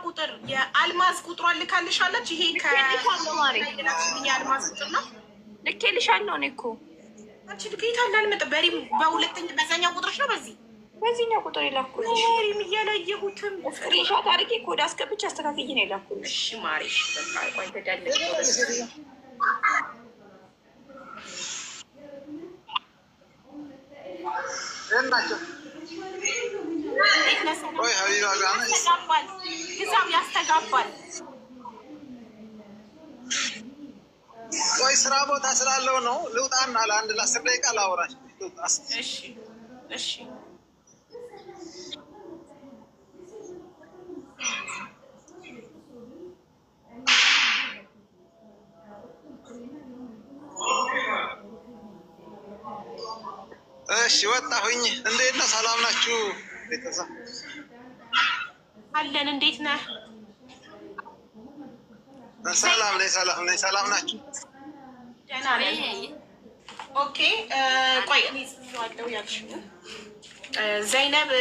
ቁጥር የአልማዝ ቁጥሯን ልካልሻለች። ይሄ ከማሪ የአልማዝ ቁጥር ነው። ልኬልሻለሁ እኔ እኮ አንቺ ልኬታል አልመጣ በሁለተኛ በዛኛው ቁጥርሽ ነው በዚህኛው ቁጥር የላኩልሽ። ማሪም እያላየሁትም ስክሪንሾት አድርጌ ኮድ አስገብቼ አስተካክዬ ነው የላኩልሽ። እሺ ማሪ በቃ ቆይ ተዳለች ወይ ሀቢባ ጋር ግዛው ያስተጋባል። ወይ ስራ ቦታ ስላለው ነው ልውጣና ለአንድ ለ10 ደቂቃ ላውራሽ። እሺ እሺ እሺ ወጣሁኝ። እንዴት ነው? ሰላም ናችሁ ቤተሰብ? አለን። እንዴት ነህ? ሰላም ነኝ፣ ሰላም ነኝ። ሰላም ናችሁ? ደህና ነኝ። ኦኬ ቆይ እኔ ጽፌዋለሁ ያልሽው ዘይነብ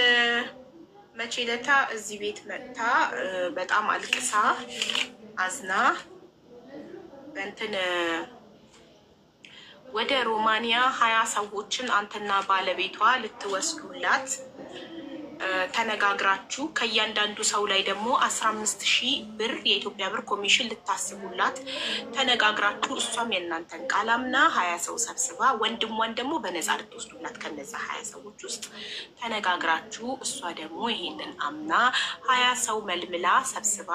መቼ ዕለት እዚህ ቤት መጥታ በጣም አልቅሳ አዝና እንትን ወደ ሮማኒያ 20 ሰዎችን አንተና ባለቤቷ ልትወስዱላት ተነጋግራችሁ ከእያንዳንዱ ሰው ላይ ደግሞ 15,000 ብር የኢትዮጵያ ብር ኮሚሽን ልታስቡላት ተነጋግራችሁ እሷም የእናንተን ቃል አምና 20 ሰው ሰብስባ ወንድሟን ደግሞ በነፃ ልትወስዱላት ከነዛ 20 ሰዎች ውስጥ ተነጋግራችሁ እሷ ደግሞ ይሄንን አምና 20 ሰው መልምላ ሰብስባ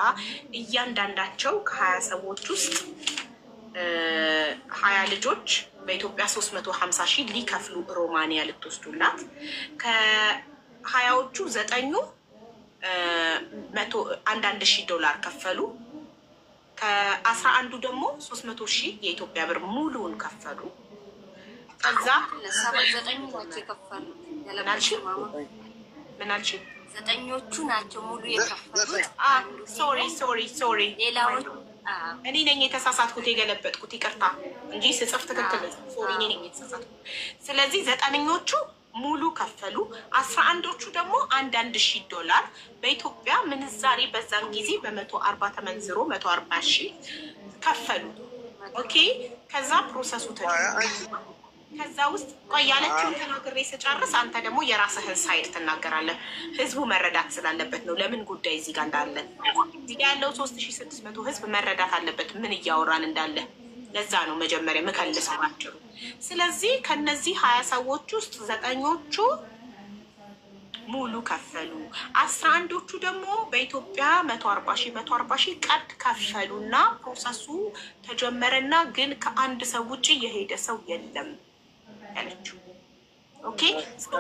እያንዳንዳቸው ከ20 ሰዎች ውስጥ 20 ልጆች በኢትዮጵያ 350,000 ሊከፍሉ ሮማኒያ ልትወስዱላት ከ20ዎቹ 9ኙ $1,000 ከፈሉ። ከ11ዱ ደግሞ 300,000 የኢትዮጵያ ብር ሙሉውን ከፈሉ። ከዛ 9ኙ ናቸው የከፈሉት። ምን አልሽ? 9ኞቹ ናቸው ሙሉ የከፈሉት። ሶሪ ሌላውን እኔ ነኝ የተሳሳትኩት የገለበጥኩት፣ ይቅርታ እንጂ ስጽፍ ትክክል ሶሪ እኔ ነኝ የተሳሳትኩት። ስለዚህ 9ኞቹ ሙሉ ከፈሉ። 11ዶቹ ደግሞ $1,000 በኢትዮጵያ ምንዛሬ በዛን ጊዜ በ140 ተመንዝሮ 140,000 ከፈሉ። ኦኬ ከዛ ፕሮሰሱ ከዛ ውስጥ ቆይ ያለችውን ተናግሬ ስጨርስ አንተ ደግሞ የራስህን ሳይድ ትናገራለህ። ህዝቡ መረዳት ስላለበት ነው ለምን ጉዳይ እዚህ ጋር እንዳለ። እዚህ ጋር ያለው 3600 ህዝብ መረዳት አለበት ምን እያወራን እንዳለ። ለዛ ነው መጀመሪያ መከልሰው ናቸው። ስለዚህ ከነዚህ 20 ሰዎች ውስጥ 9ኞቹ ሙሉ ከፈሉ። 11ዶቹ ደግሞ በኢትዮጵያ 140,000 ቀድ ከፈሉና ፕሮሰሱ ተጀመረና ግን ከአንድ ሰው ውጭ የሄደ ሰው የለም ያለችው። ኦኬ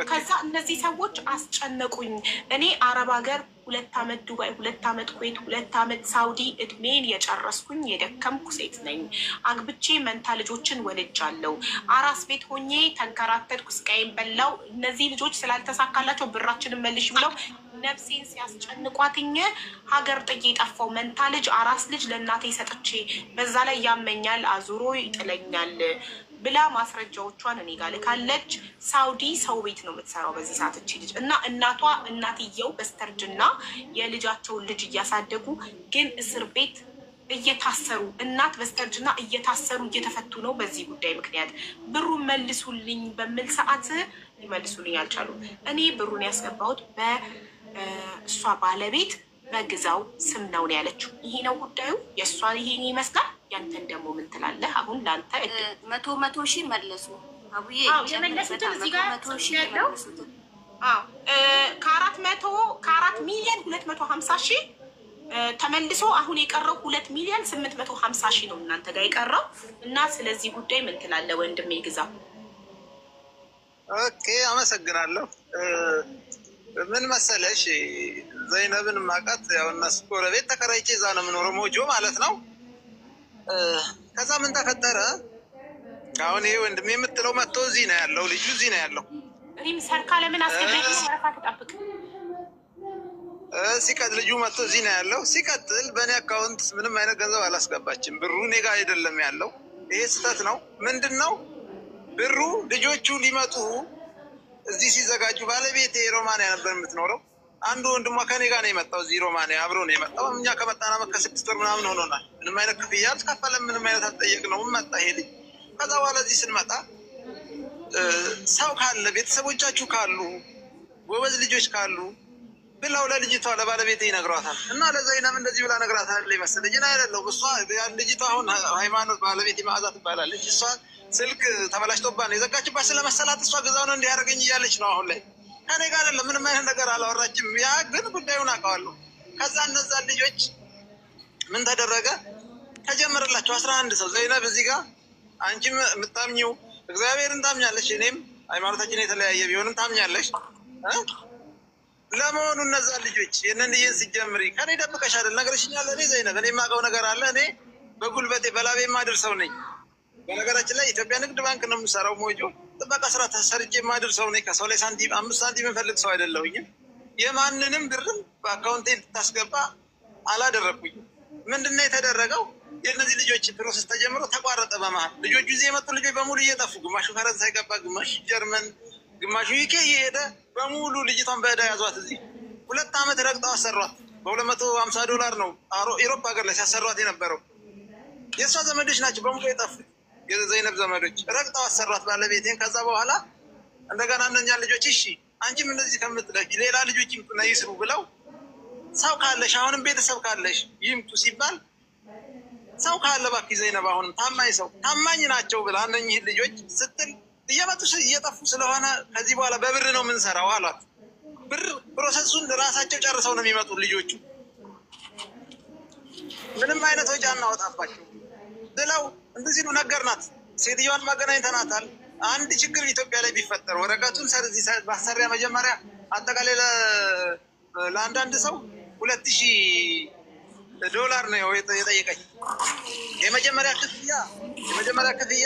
ከዛ እነዚህ ሰዎች አስጨነቁኝ። እኔ አረብ ሀገር 2 ዓመት ዱባይ፣ 2 ዓመት ኩዌት፣ 2 ዓመት ሳውዲ እድሜን የጨረስኩኝ የደከምኩ ሴት ነኝ። አግብቼ መንታ ልጆችን ወልጃለሁ። አራስ ቤት ሆኜ ተንከራተትኩ፣ ስቃይን በላው። እነዚህ ልጆች ስላልተሳካላቸው ብራችንን መልሽ ብለው ነፍሴን ሲያስጨንቋትኝ ሀገር ጥዬ ጠፋው። መንታ ልጅ አራስ ልጅ ለእናቴ ሰጥቼ በዛ ላይ ያመኛል፣ አዙሮ ይጥለኛል ብላ ማስረጃዎቿን እኔ ጋር ልካለች። ሳውዲ ሰው ቤት ነው የምትሰራው በዚህ ሰዓት እቺ ልጅ እና እናትየው በስተርጅና የልጃቸውን ልጅ እያሳደጉ ግን እስር ቤት እየታሰሩ እናት በስተርጅና እየታሰሩ እየተፈቱ ነው በዚህ ጉዳይ ምክንያት። ብሩን መልሱልኝ በሚል ሰዓት ሊመልሱልኝ አልቻሉም። እኔ ብሩን ያስገባሁት በእሷ ባለቤት በግዛው ስም ነው ያለችው። ይሄ ነው ጉዳዩ። የእሷ ይሄን ይመስላል። ያንተን ደግሞ ምን ትላለህ? አሁን ለአንተ 100,000 መለሱ። አቡዬ የመለሱትን እዚህ ጋር ያለው ከ4,250,000 ተመልሶ አሁን የቀረው 2,850,000 ነው እናንተ ጋር የቀረው። እና ስለዚህ ጉዳይ ምን ትላለህ ወንድሜ ግዛው? ኦኬ አመሰግናለሁ። ምን መሰለሽ ዘይነብን ማቃት ያው እነሱ ጎረቤት ተከራይቼ እዛ ነው የምኖረው ሞጆ ማለት ነው። ከዛ ምን ተፈጠረ? አሁን ይሄ ወንድሜ የምትለው መጥቶ እዚህ ነው ያለው፣ ልጁ እዚህ ነው ያለው። እኔም ሰርካ ለምን አስገባኝ ነው ወረፋ ተጣብቅ ሲቀጥል ልጁ መጥቶ እዚህ ነው ያለው። ሲቀጥል በእኔ አካውንት ምንም አይነት ገንዘብ አላስገባችም። ብሩ እኔ ጋር አይደለም ያለው። ይሄ ስህተት ነው። ምንድን ነው ብሩ ልጆቹ ሊመጡ እዚህ ሲዘጋጁ ባለቤቴ ሮማንያ ነበር የምትኖረው። አንዱ ወንድሟ ከኔ ጋር ነው የመጣው። ዚሮ ማኔ አብሮ ነው የመጣው። እኛ ከመጣን ዓመት ከ6 ወር ምናምን ሆኖናል። ምንም አይነት ክፍያ አልተከፈለም። ምንም አይነት አልጠየቅነውም። መጣ ይሄ ልጅ። ከዛ በኋላ እዚህ ስንመጣ ሰው ካለ ቤተሰቦቻችሁ ካሉ ጎበዝ ልጆች ካሉ ብለው ለልጅቷ ለባለቤቴ ይነግሯታል። እና ለዘይነብ እንደዚህ ብላ ነግራታል ይመስል ልጅ አይደለም እሷ ልጅቷ አሁን ሃይማኖት ባለቤቴ መዓዛ ትባላለች። እሷ ስልክ ተበላሽቶባት የዘጋችባት ስለመሰላት እሷ ግዛው ነው እንዲያደርገኝ እያለች ነው አሁን ላይ። ከኔ ጋር አይደለም ምንም አይነት ነገር አላወራችም። ያ ግን ጉዳዩን አውቀዋለሁ። ከዛ እነዛ ልጆች ምን ተደረገ? ተጀመረላቸው 11 ሰው። ዘይነብ እዚህ ጋር አንቺም የምታምኚው እግዚአብሔርን ታምኛለሽ፣ እኔም ሃይማኖታችን የተለያየ ቢሆንም ታምኛለሽ። ለመሆኑ እነዛ ልጆች የእነን ልጅን ሲጀምሪ ከኔ ደብቀሽ አይደል ነግረሽኛል። እኔ ዘይነብ እኔ የማውቀው ነገር አለ። እኔ በጉልበቴ በላቤ የማድር ሰው ነኝ። በነገራችን ላይ ኢትዮጵያ ንግድ ባንክ ነው የምሰራው። ሞጆ ጥበቃ ስራ ተሰርቼ የማድር ሰው ነኝ። ከሰው ላይ ሳንቲም 5 ሳንቲም የምፈልግ ሰው አይደለሁኝም። የማንንም ብርም በአካውንቴ ልታስገባ አላደረግኩኝም። ምንድነው የተደረገው? የእነዚህ ልጆች ፕሮሰስ ተጀምሮ ተቋረጠ በመሀል። ልጆቹ እዚህ የመጡ ልጆች በሙሉ እየጠፉ ግማሹ ፈረንሳይ ገባ፣ ግማሹ ጀርመን፣ ግማሹ ዩኬ እየሄደ በሙሉ ልጅቷን በዕዳ ያዟት። እዚህ 2 ዓመት ረግጠው አሰሯት። $250 ነው ኢሮፕ ሀገር ላይ ሲያሰሯት የነበረው። የእሷ ዘመዶች ናቸው በሙሉ የጠፉት። የዘይነብ ዘመዶች ረግጠው አሰሯት ባለቤቴን። ከዛ በኋላ እንደገና እነኛ ልጆች እሺ አንቺም እንደዚህ ከምትለቂ ሌላ ልጆች ይምጡና ይስሩ ብለው ሰው ካለሽ አሁንም ቤተሰብ ካለሽ ይምጡ ሲባል ሰው ካለ እባክህ ዘይነብ አሁንም ታማኝ ሰው ታማኝ ናቸው ብላ እነኚህ ልጆች ስትል እየመጡ እየጠፉ ስለሆነ ከዚህ በኋላ በብር ነው የምንሰራው አሏት። ብር ፕሮሰሱን ራሳቸው ጨርሰው ነው የሚመጡ ልጆቹ። ምንም አይነት ወጪ አናወጣባቸው ብለው እንደዚህ ነው ነገርናት። ሴትዮዋን ማገናኝተናታል። አንድ ችግር ኢትዮጵያ ላይ ቢፈጠር ወረቀቱን ሰርዚ ማሰሪያ መጀመሪያ አጠቃላይ ለአንዳንድ ሰው $2000 ነው የጠየቀኝ። የመጀመሪያ ክፍያ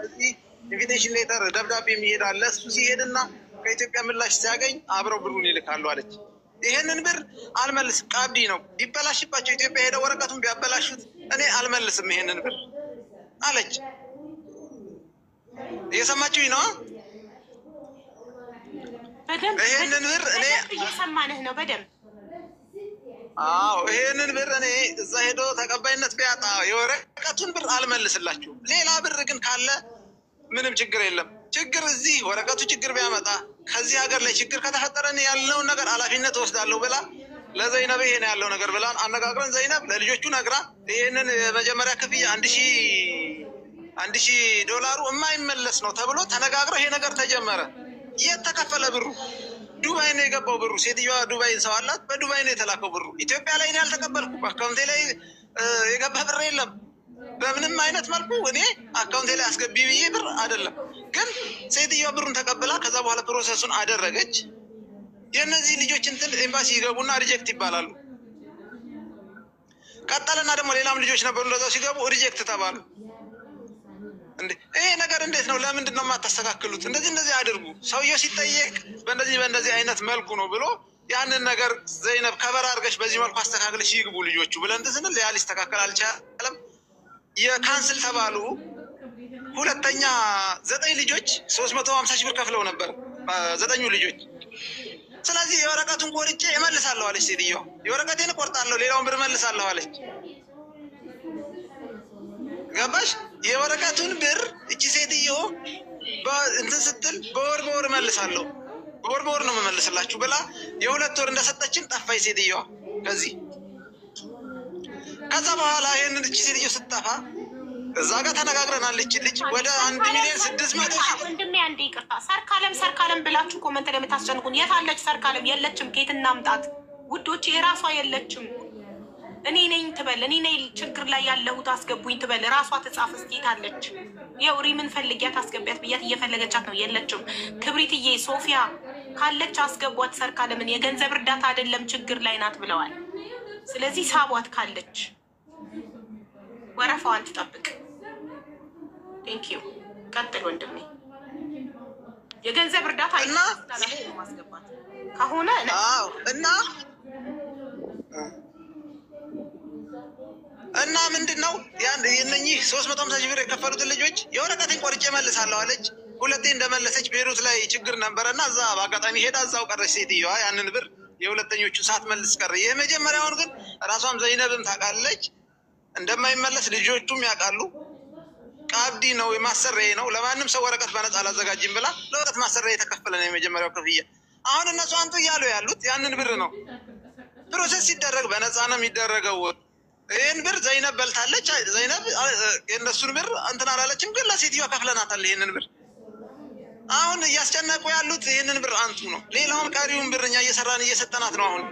እዚህ ኢንቪቴሽን ሌተር ደብዳቤ የሚሄድ አለ። እሱ ሲሄድና ከኢትዮጵያ ምላሽ ሲያገኝ አብረው ብሩን ይልካሉ አለች። ይሄንን ብር አልመልስም፣ ቀብዲ ነው ቢበላሽባቸው ኢትዮጵያ ሄደው ወረቀቱን ቢያበላሹት እኔ አልመልስም ይሄንን ብር አለች። እየሰማችሁኝ ነው? ይሄንን ብር እኔ እየሰማንህ ነው በደንብ። አዎ ይሄንን ብር እኔ እዛ ሄዶ ተቀባይነት ቢያጣ የወረቀቱን ብር አልመልስላችሁም። ሌላ ብር ግን ካለ ምንም ችግር የለም። ችግር እዚህ ወረቀቱ ችግር ቢያመጣ ከዚህ ሀገር ላይ ችግር ከተፈጠረ እኔ ያለውን ነገር ኃላፊነት ወስዳለሁ ብላ ለዘይነብ ይሄን ያለው ነገር ብላን አነጋግረን ዘይነብ ለልጆቹ ነግራ ይሄንን የመጀመሪያ ክፍያ $1000 የማይመለስ ነው ተብሎ ተነጋግረው ይሄ ነገር ተጀመረ። የት ተከፈለ ብሩ? ዱባይ ነው የገባው ብሩ። ሴትዮዋ ዱባይ ሰው አላት። በዱባይ ነው የተላከው ብሩ። ኢትዮጵያ ላይ እኔ አልተቀበልኩም። አካውንቴ ላይ የገባ ብር የለም። በምንም አይነት መልኩ እኔ አካውንቴ ላይ አስገቢ ብዬ ብር አይደለም። ግን ሴትዮዋ ብሩን ተቀብላ ከዛ በኋላ ፕሮሰሱን አደረገች። የእነዚህ ልጆች እንትን ኤምባሲ ይገቡና ሪጀክት ይባላሉ። ቀጠልና ደግሞ ሌላም ልጆች ነበሩ እንደዛው ሲገቡ ሪጀክት ተባሉ። ይሄ ነገር እንዴት ነው? ለምንድን ነው የማታስተካክሉት? እንደዚህ አድርጉ። ሰውየው ሲጠየቅ በእንደዚህ አይነት መልኩ ነው ብሎ ያንን ነገር ዘይነብ ከበር አድርገሽ በዚህ መልኩ አስተካክለሽ ይግቡ ልጆቹ ብለን ስንል ያ ሊስተካከል አልቻለም። የካንስል ተባሉ። ሁለተኛ 9 ልጆች 350,000 ብር ከፍለው ነበር 9 ልጆች። ስለዚህ የወረቀቱን ቆርጬ እመልሳለሁ አለች ሴትዮዋ። የወረቀቴን እቆርጣለሁ ሌላውን ብር እመልሳለሁ አለች። ገባሽ? የወረቀቱን ብር እቺ ሴትዮ እንትን ስትል በወር እመልሳለሁ በወር ነው የምመልስላችሁ ብላ የ2 ወር እንደሰጠችን ጠፋይ ሴትዮዋ ከዚህ። ከዛ በኋላ ይሄንን እቺ ሴትዮ ስትጠፋ እዛ ጋር ተነጋግረናል። እቺ ልጅ ወደ 1,600,000 ወንድሜ አንዴ ይቅርታ። ሰርካለም ብላችሁ ኮመንት ላይ የምታስጨንቁን የት አለች ሰርካለም? የለችም። ከየት እናምጣት ውዶች? የራሷ የለችም። እኔ ነኝ ትበል፣ እኔ ነኝ ችግር ላይ ያለሁት አስገቡኝ ትበል። ራሷ ትጻፍ። እስኪ አለች? የውሪ ምን ፈልጊያት አስገቢያት ብያት እየፈለገቻት ነው። የለችም። ክብሪትዬ ሶፊያ ካለች አስገቧት ሰርካለምን። የገንዘብ እርዳታ አይደለም ችግር ላይ ናት ብለዋል። ስለዚህ ሳቧት ካለች ወረፋዋን ትጠብቅ። ቴንኪዩ። ቀጥል ወንድሜ። የገንዘብ እርዳታ እና ማስገባት ከሆነ እና ምንድነው የእነኚህ 350,000 ብር የከፈሉትን ልጆች የወረቀቴን ቆርጬ መልሳለሁ አለች። 2 እንደመለሰች ቤሩት ላይ ችግር ነበረና እዛ በአጋጣሚ ሄዳ እዛው ቀረች ሴትዮዋ። ያንን ብር የሁለተኞቹ ሳትመልስ ቀረ። የመጀመሪያውን ግን ራሷም ዘይነብም ታውቃለች እንደማይመለስ ልጆቹም ያውቃሉ። ቀብዲ ነው የማሰሪያ ነው። ለማንም ሰው ወረቀት በነፃ አላዘጋጅም ብላ ለወረቀት ማሰሪያ የተከፈለ ነው የመጀመሪያው ክፍያ። አሁን እነሱ አንቱ እያሉ ያሉት ያንን ብር ነው። ፕሮሰስ ሲደረግ በነፃ ነው የሚደረገው። ይህን ብር ዘይነብ በልታለች። ዘይነብ የእነሱን ብር እንትን አላለችም፣ ግን ለሴትዮዋ ከፍለናታል ይህንን ብር። አሁን እያስጨነቁ ያሉት ይህንን ብር አንቱ ነው። ሌላውን ቀሪውን ብር እኛ እየሰራን እየሰጠናት ነው። አሁን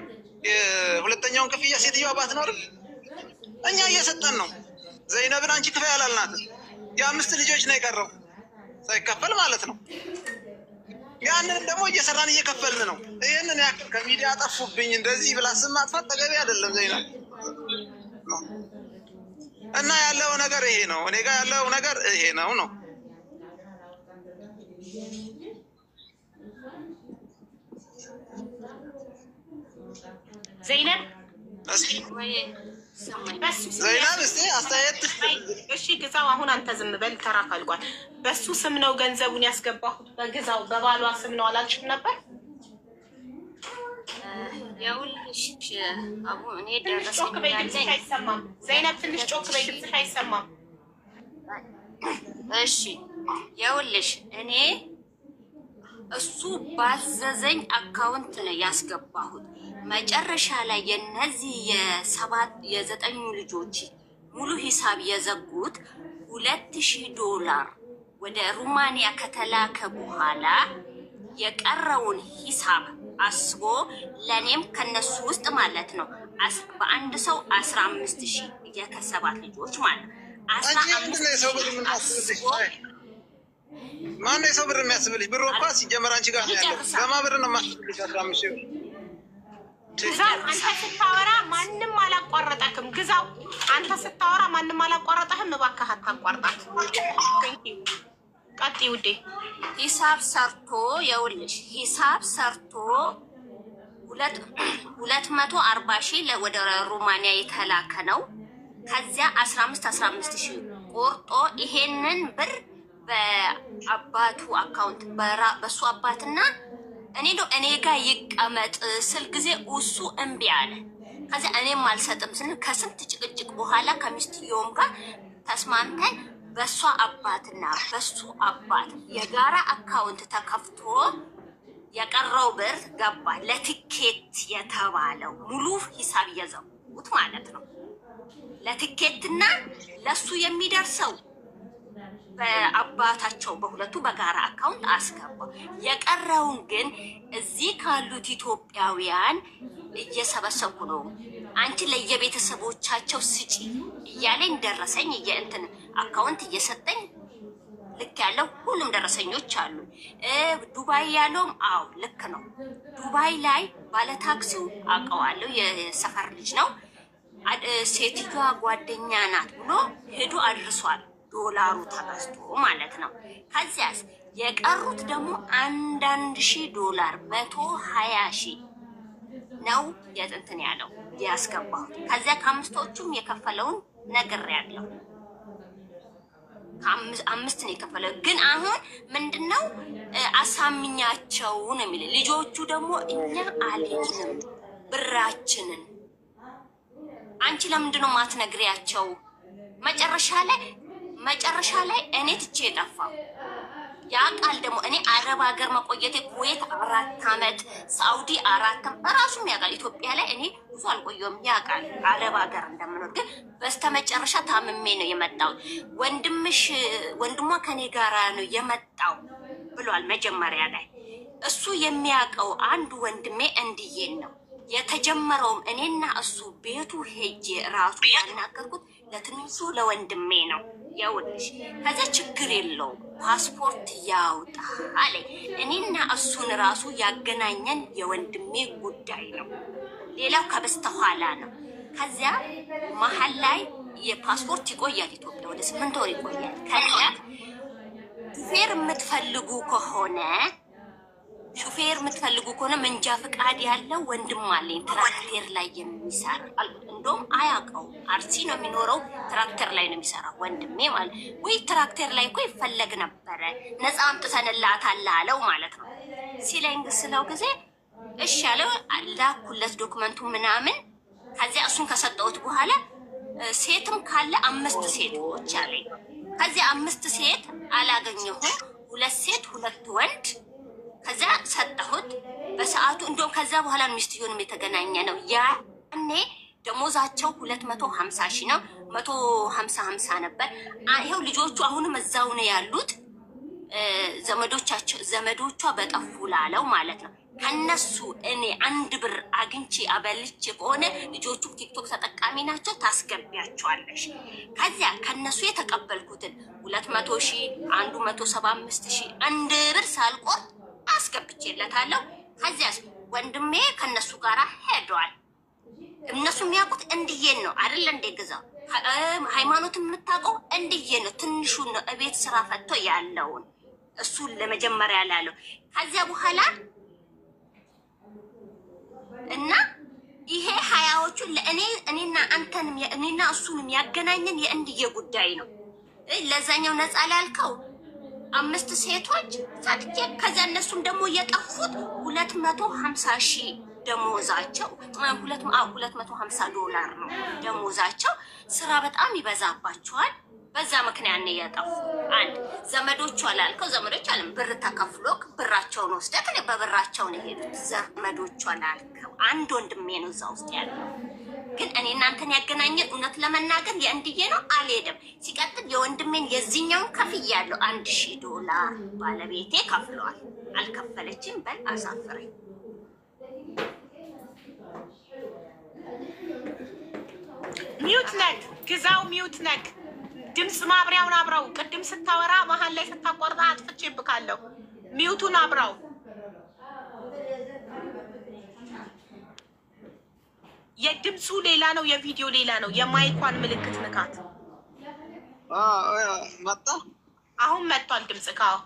የሁለተኛውን ክፍያ ሴትዮዋ ባትኖርም እኛ እየሰጠን ነው። ዘይነብን አንቺ ክፍያ ያላልናት የ5 ልጆች ነው የቀረው ሳይከፈል ማለት ነው። ያንን ደግሞ እየሰራን እየከፈልን ነው። ይህንን ያክል ከሚዲያ ጠፉብኝ እንደዚህ ብላ ስም ማጥፋት ተገቢ አይደለም ዘይነብ። እና ያለው ነገር ይሄ ነው። እኔ ጋር ያለው ነገር ይሄ ነው ነው ዘይነብ ዘይነብ እስቲ አስተያየት። እሺ ግዛው፣ አሁን አንተ ዝም በል ተራ ካልቋል። በሱ ስም ነው ገንዘቡን ያስገባሁት፣ በግዛው በባሏ ስም ነው አላልሽም ነበር? የውልሽ አቡ እኔ ደረሰኝ ጮክ በይ፣ ድምፅሽ አይሰማም። ዘይነብ ትንሽ ጮክ በይ፣ ድምፅሽ አይሰማም። እሺ የውልሽ እኔ እሱ ባዘዘኝ አካውንት ነው ያስገባሁት። መጨረሻ ላይ የነዚህ የ9 ልጆች ሙሉ ሂሳብ የዘጉት $2000 ወደ ሩማንያ ከተላከ በኋላ የቀረውን ሂሳብ አስቦ ለኔም ከነሱ ውስጥ ማለት ነው በአንድ ሰው 15000 የከሰባት ልጆች ማለት 15 ማን ነው የሰው ብር የሚያስብልሽ? ብሩ እኮ ሲጀመር አንቺ ጋር ነው ያለው። በማን ብር ነው የማስብልሽ? 15 ግዛው፣ አንተ ስታወራ ማንም አላቋረጠክም። ግዛው፣ አንተ ስታወራ ማንም አላቋረጠህም። እባክህ አታቋርጣት። ቀጥይ ውዴ። ሂሳብ ሰርቶ የውልሽ ሂሳብ ሰርቶ 240,000 ወደ ሩማንያ የተላከ ነው። ከዚያ 15,000 ቆርጦ ይሄንን ብር በአባቱ አካውንት በሱ አባትና እኔ ጋር ይቀመጥ ስል ጊዜ እሱ እምቢ አለ። ከዚያ እኔም አልሰጥም ስንል ከስንት ጭቅጭቅ በኋላ ከሚስትየውም ጋር ተስማምተን በሷ አባትና በሱ አባት የጋራ አካውንት ተከፍቶ የቀረው ብር ገባ። ለትኬት የተባለው ሙሉ ሂሳብ እየዘጉት ማለት ነው። ለትኬትና ለሱ የሚደርሰው በአባታቸው በሁለቱ በጋራ አካውንት አስገባ። የቀረውን ግን እዚህ ካሉት ኢትዮጵያውያን እየሰበሰብኩ ነው፣ አንቺ ለየቤተሰቦቻቸው ስጪ እያለኝ ደረሰኝ የእንትን አካውንት እየሰጠኝ ልክ ያለው ሁሉም ደረሰኞች አሉ። ዱባይ ያለውም አዎ ልክ ነው። ዱባይ ላይ ባለታክሲው አውቀዋለሁ፣ የሰፈር ልጅ ነው። ሴትዮዋ ጓደኛ ናት ብሎ ሄዱ አድርሷል። ዶላሩ ተገዝቶ ማለት ነው። ከዚያስ የቀሩት ደግሞ $1,000 $120,000 ነው የጥንትን ያለው ያስገባው። ከዚያ ከአምስቶቹም የከፈለውን ነግሬያለሁ። ከአምስት ነው የከፈለው። ግን አሁን ምንድነው አሳምኛቸው ነው የሚል። ልጆቹ ደግሞ እኛ አልሄድንም ብራችንን አንቺ ለምንድነው ማትነግሪያቸው? መጨረሻ ላይ እኔ ትቼ የጠፋው ያ ቃል ደግሞ እኔ አረብ ሀገር መቆየቴ ኩዌት 4 ዓመት ሳውዲ 4 በራሱም ያውቃል። ኢትዮጵያ ላይ እኔ ብዙ አልቆየሁም። ያውቃል አረብ ሀገር እንደምኖር። ግን በስተመጨረሻ ታምሜ ነው የመጣው። ወንድሟ ከኔ ጋራ ነው የመጣው ብሏል መጀመሪያ ላይ። እሱ የሚያውቀው አንዱ ወንድሜ እንድዬን ነው የተጀመረውም። እኔና እሱ ቤቱ ሄጄ ራሱ ያናገርኩት ለትንሹ ለወንድሜ ነው። ያውልሽ ከዛ ችግር የለውም ፓስፖርት ያውጣ አለ። እኔና እሱን ራሱ ያገናኘን የወንድሜ ጉዳይ ነው። ሌላው ከበስተኋላ ነው። ከዚያ መሀል ላይ የፓስፖርት ይቆያል። ኢትዮጵያ ወደ 8 ወር ይቆያል። ከዚያ ሹፌር የምትፈልጉ ከሆነ መንጃ ፍቃድ ያለው ወንድም አለኝ ትራክተር ላይ የሚሰራ እንደውም አያውቀው አርሲ ነው የሚኖረው። ትራክተር ላይ ነው የሚሰራው ወንድሜ ማለት ወይ ትራክተር ላይ እኮ ይፈለግ ነበረ ነፃ አምጥተንላታል አለው ማለት ነው። ሲለኝ ስለው ጊዜ እሺ ያለው ላኩለት ዶክመንቱ ምናምን። ከዚያ እሱን ከሰጠሁት በኋላ ሴትም ካለ 5 ሴቶች አለኝ። ከዚያ 5 ሴት አላገኘሁም፣ 2 ሴት 2 ወንድ። ከዚያ ሰጠሁት በሰዓቱ። እንደውም ከዛ በኋላ ሚስትየውንም የተገናኘ ነው። ያኔ ደሞዛቸው 250 ሺህ ነው። 150 ነበር። ይኸው ልጆቹ አሁንም እዛው ነው ያሉት። ዘመዶቿ በጠፉ ላለው ማለት ነው። ከነሱ እኔ 1 ብር አግኝቼ አበልቼ ከሆነ ልጆቹ ቲክቶክ ተጠቃሚ ናቸው፣ ታስገቢያቸዋለሽ። ከዚያ ከነሱ የተቀበልኩትን 200 ሺህ 175 ሺህ 1 ብር ሳልቆርጥ አስገብቼለታለሁ። ከዚያ ወንድሜ ከነሱ ጋር ሄዷል። እነሱ የሚያውቁት እንድዬን ነው አይደል? እንደ ግዛው ሃይማኖት የምታውቀው እንድዬን ነው። ትንሹን ነው እቤት ስራ ፈቶ ያለውን እሱን ለመጀመሪያ ላለው። ከዚያ በኋላ እና ይሄ 20ዎቹ እኔና አንተንም እኔና እሱንም ያገናኘን የእንድዬ ጉዳይ ነው። ለዛኛው ነፃ ላልከው 5 ሴቶች ሰጥቼ ከዚያ እነሱም ደግሞ የጠፉት 250 ሺህ ደሞዛቸው 250 ዶላር ነው ደሞዛቸው። ስራ በጣም ይበዛባቸዋል። በዛ ምክንያት ነው የጠፉ። አንድ ዘመዶቹ አላልከው፣ ዘመዶቹ አለም ብር ተከፍሎ ብራቸውን ወስደህ ከኔ በብራቸው ነው የሄዱት። ዘመዶቹ አላልከው፣ አንድ ወንድሜ ነው እዛ ውስጥ ያለው። ግን እኔ እናንተን ያገናኘን እውነት ለመናገር የእንድዬ ነው። አልሄድም። ሲቀጥል የወንድሜን የዚህኛውን ከፍያለሁ። 1000 ዶላር ባለቤቴ ከፍለዋል። አልከፈለችም። በል አሳፍረኝ። ሚውት ነክ ግዛው፣ ሚውት ነክ ድምፅ ማብሪያውን አብራው። ቅድም ስታወራ መሀል ላይ ስታቋርጣ አጥፍቼብካለሁ። ሚውቱን አብራው። የድምፁ ሌላ ነው፣ የቪዲዮ ሌላ ነው። የማይኳን ምልክት ንካት። መጣ። አሁን መጥቷል ድምፅ ካው።